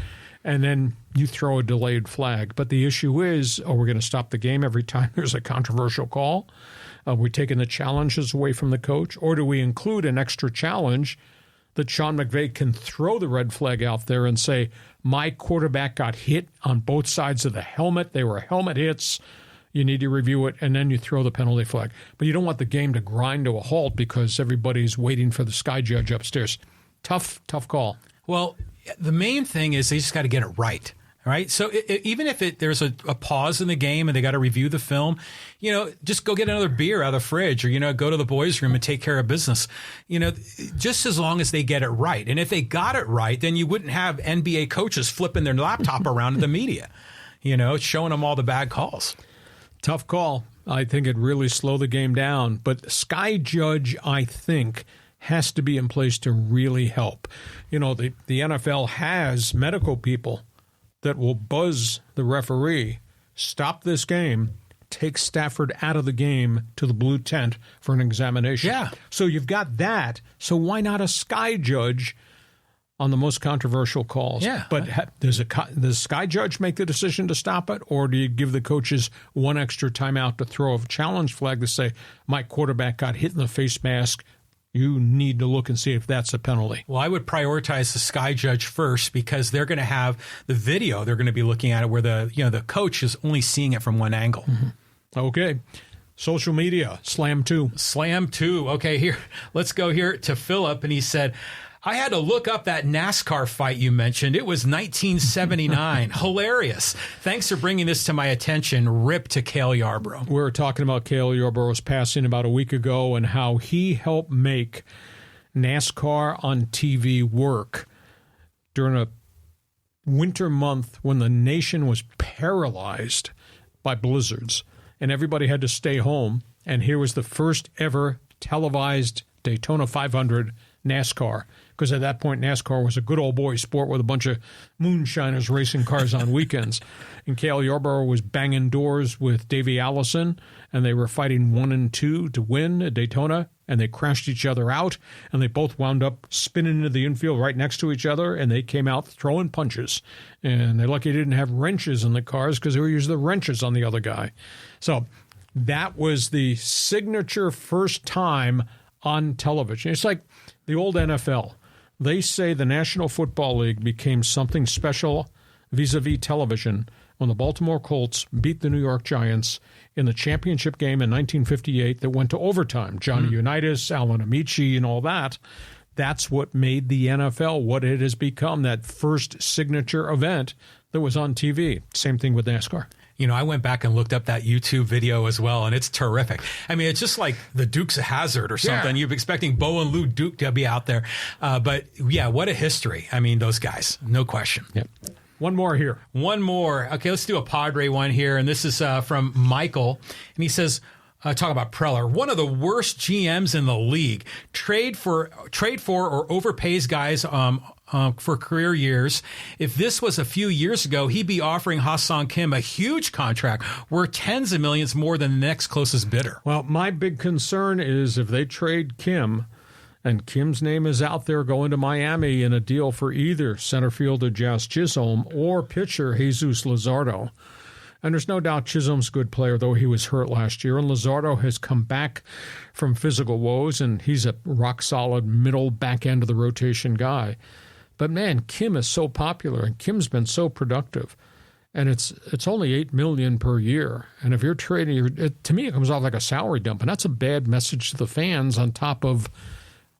And then you throw a delayed flag. But the issue is, are we going to stop the game every time there's a controversial call? Are we taking the challenges away from the coach? Or do we include an extra challenge that Sean McVay can throw the red flag out there and say, my quarterback got hit on both sides of the helmet. They were helmet hits. You need to review it, and then you throw the penalty flag. But you don't want the game to grind to a halt because everybody's waiting for the Sky Judge upstairs. Tough call. Well, the main thing is they just got to get it right. All right. So even if there's a pause in the game and they got to review the film, just go get another beer out of the fridge or, go to the boys' room and take care of business, just as long as they get it right. And if they got it right, then you wouldn't have NBA coaches flipping their laptop around to the media, showing them all the bad calls. Tough call. I think it really slowed the game down. But Sky Judge, I think, has to be in place to really help. The NFL has medical people that will buzz the referee, stop this game, take Stafford out of the game to the blue tent for an examination. Yeah. So you've got that. So why not a Sky Judge on the most controversial calls? Yeah. But does Sky Judge make the decision to stop it, or do you give the coaches one extra timeout to throw a challenge flag to say, my quarterback got hit in the face mask, you need to look and see if that's a penalty? Well, I would prioritize the Sky Judge first because they're going to have the video. They're going to be looking at it where the coach is only seeing it from one angle. Mm-hmm. Okay. Social media, Slam 2. Slam 2. Okay, here. Let's go here to Philip. And he said, I had to look up that NASCAR fight you mentioned. It was 1979. Hilarious. Thanks for bringing this to my attention. Rip to Cale Yarborough. We were talking about Cale Yarborough's passing about a week ago and how he helped make NASCAR on TV work during a winter month when the nation was paralyzed by blizzards and everybody had to stay home. And here was the first ever televised Daytona 500 NASCAR, because at that point NASCAR was a good old boy sport with a bunch of moonshiners racing cars on weekends. And Cale Yarborough was banging doors with Davey Allison, and they were fighting 1 and 2 to win at Daytona, and they crashed each other out, and they both wound up spinning into the infield right next to each other, and they came out throwing punches. And they're lucky they didn't have wrenches in the cars, because they were using the wrenches on the other guy. So that was the signature first time on television. It's like the old NFL. They say the National Football League became something special vis-a-vis television when the Baltimore Colts beat the New York Giants in the championship game in 1958 that went to overtime. Johnny Unitas, Alan Amici, and all that. That's what made the NFL what it has become, that first signature event that was on TV. Same thing with NASCAR. You know, I went back and looked up that YouTube video as well, and it's terrific. I mean, it's just like the Dukes of Hazzard or something. Yeah. You're expecting Bo and Lou Duke to be out there. But, yeah, what a history. I mean, those guys, no question. Yep. One more here. One more. Okay, let's do a Padre one here, and this is from Michael. And he says, talk about Preller, one of the worst GMs in the league. Trade for or overpays guys for career years. If this was a few years ago, he'd be offering Ha-Seong Kim a huge contract worth tens of millions more than the next closest bidder. Well, my big concern is if they trade Kim, and Kim's name is out there going to Miami in a deal for either center fielder Jazz Chisholm or pitcher Jesus Luzardo. And there's no doubt Chisholm's a good player, though he was hurt last year. And Luzardo has come back from physical woes, and he's a rock-solid middle back end of the rotation guy. But, man, Kim is so popular, and Kim's been so productive. And it's only $8 million per year. And if you're trading, to me, it comes off like a salary dump. And that's a bad message to the fans on top of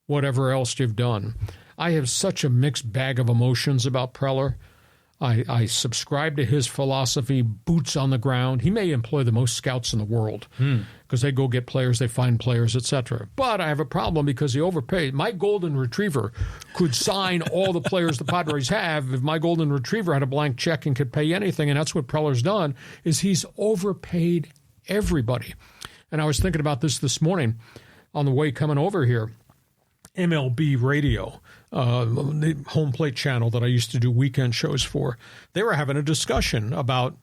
whatever else you've done. I have such a mixed bag of emotions about Preller. I subscribe to his philosophy, boots on the ground. He may employ the most scouts in the world because they go get players, they find players, etc. But I have a problem because he overpaid. My golden retriever could sign all the players the Padres have if my golden retriever had a blank check and could pay anything, and that's what Preller's done, is he's overpaid everybody. And I was thinking about this morning on the way coming over here. MLB Radio, the home plate channel that I used to do weekend shows for, they were having a discussion about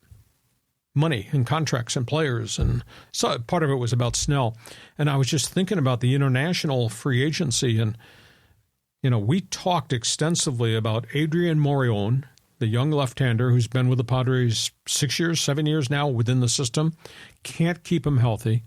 money and contracts and players, and so part of it was about Snell. And I was just thinking about the international free agency, and you know, we talked extensively about Adrian Morejon, the young left-hander who's been with the Padres 7 years now within the system, can't keep him healthy.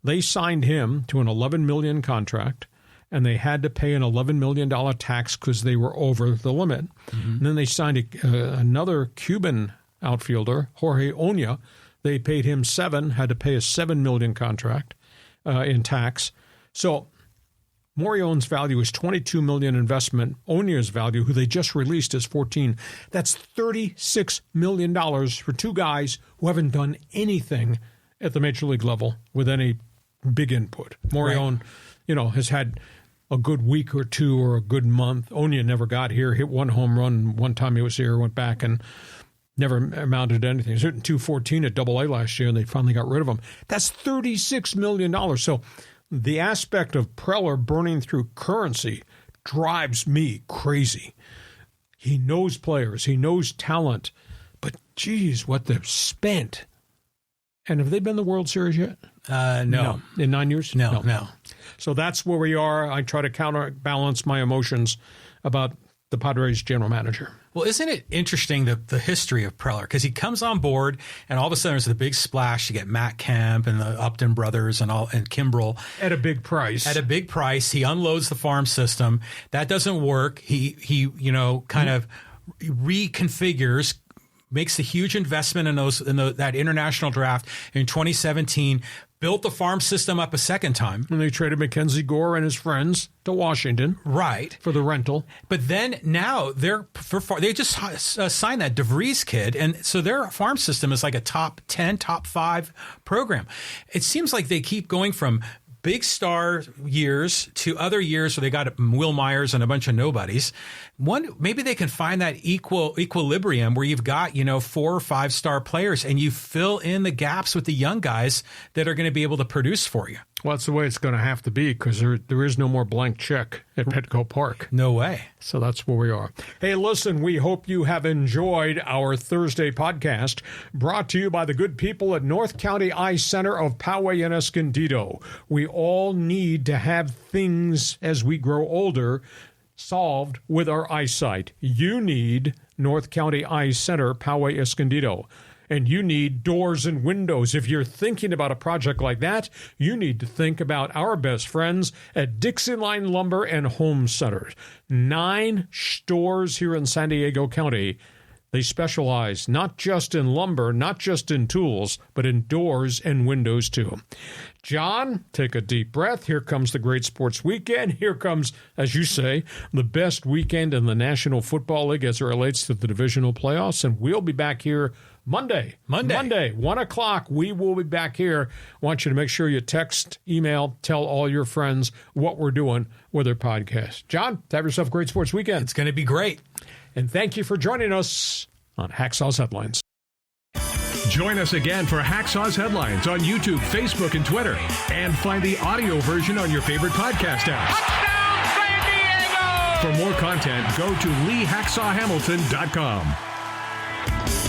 They signed him to an $11 million contract, and they had to pay an $11 million tax because they were over the limit. And then they signed another Cuban outfielder, Jorge Oña. They paid him had to pay a $7 million contract in tax. So Morion's value is $22 million investment. Oña's value, who they just released, is $14. That's $36 million for two guys who haven't done anything at the major league level with any big input. Morejon, has had a good week or two or a good month. Oña never got here, hit one home run one time he was here, went back and never amounted to anything. He was hitting .214 at AA last year, and they finally got rid of him. That's $36 million. So the aspect of Preller burning through currency drives me crazy. He knows players. He knows talent. But, geez, what they've spent. And have they been to the World Series yet? No. In 9 years? No. So that's where we are. I try to counterbalance my emotions about the Padres general manager. Well, isn't it interesting the history of Preller? Because he comes on board, and all of a sudden there's the big splash. You get Matt Kemp and the Upton brothers and Kimbrel. At a big price. At a big price. He unloads the farm system. That doesn't work. He kind of reconfigures, makes a huge investment in that international draft in 2017, built the farm system up a second time. And they traded Mackenzie Gore and his friends to Washington. Right. For the rental. But then now they just signed that DeVries kid, and so their farm system is like a top 10, top 5 program. It seems like they keep going from big star years to other years where they got Will Myers and a bunch of nobodies. Maybe they can find that equilibrium where you've got, 4 or 5 star players and you fill in the gaps with the young guys that are going to be able to produce for you. Well, that's the way it's going to have to be because there is no more blank check at Petco Park. No way. So that's where we are. Hey, listen, we hope you have enjoyed our Thursday podcast brought to you by the good people at North County Eye Center of Poway and Escondido. We all need to have things as we grow older solved with our eyesight. You need North County Eye Center, Poway, Escondido. And you need doors and windows. If you're thinking about a project like that, you need to think about our best friends at DIXIELINE Lumber and Home Centers. 9 stores here in San Diego County. They specialize not just in lumber, not just in tools, but in doors and windows too. John, take a deep breath. Here comes the great sports weekend. Here comes, as you say, the best weekend in the National Football League as it relates to the divisional playoffs. And we'll be back here Monday, 1 o'clock. We will be back here. I want you to make sure you text, email, tell all your friends what we're doing with our podcast. John, have yourself a great sports weekend. It's going to be great. And thank you for joining us on Hacksaw's Headlines. Join us again for Hacksaw's Headlines on YouTube, Facebook, and Twitter. And find the audio version on your favorite podcast app. Touchdown, San Diego! For more content, go to LeeHacksawHamilton.com.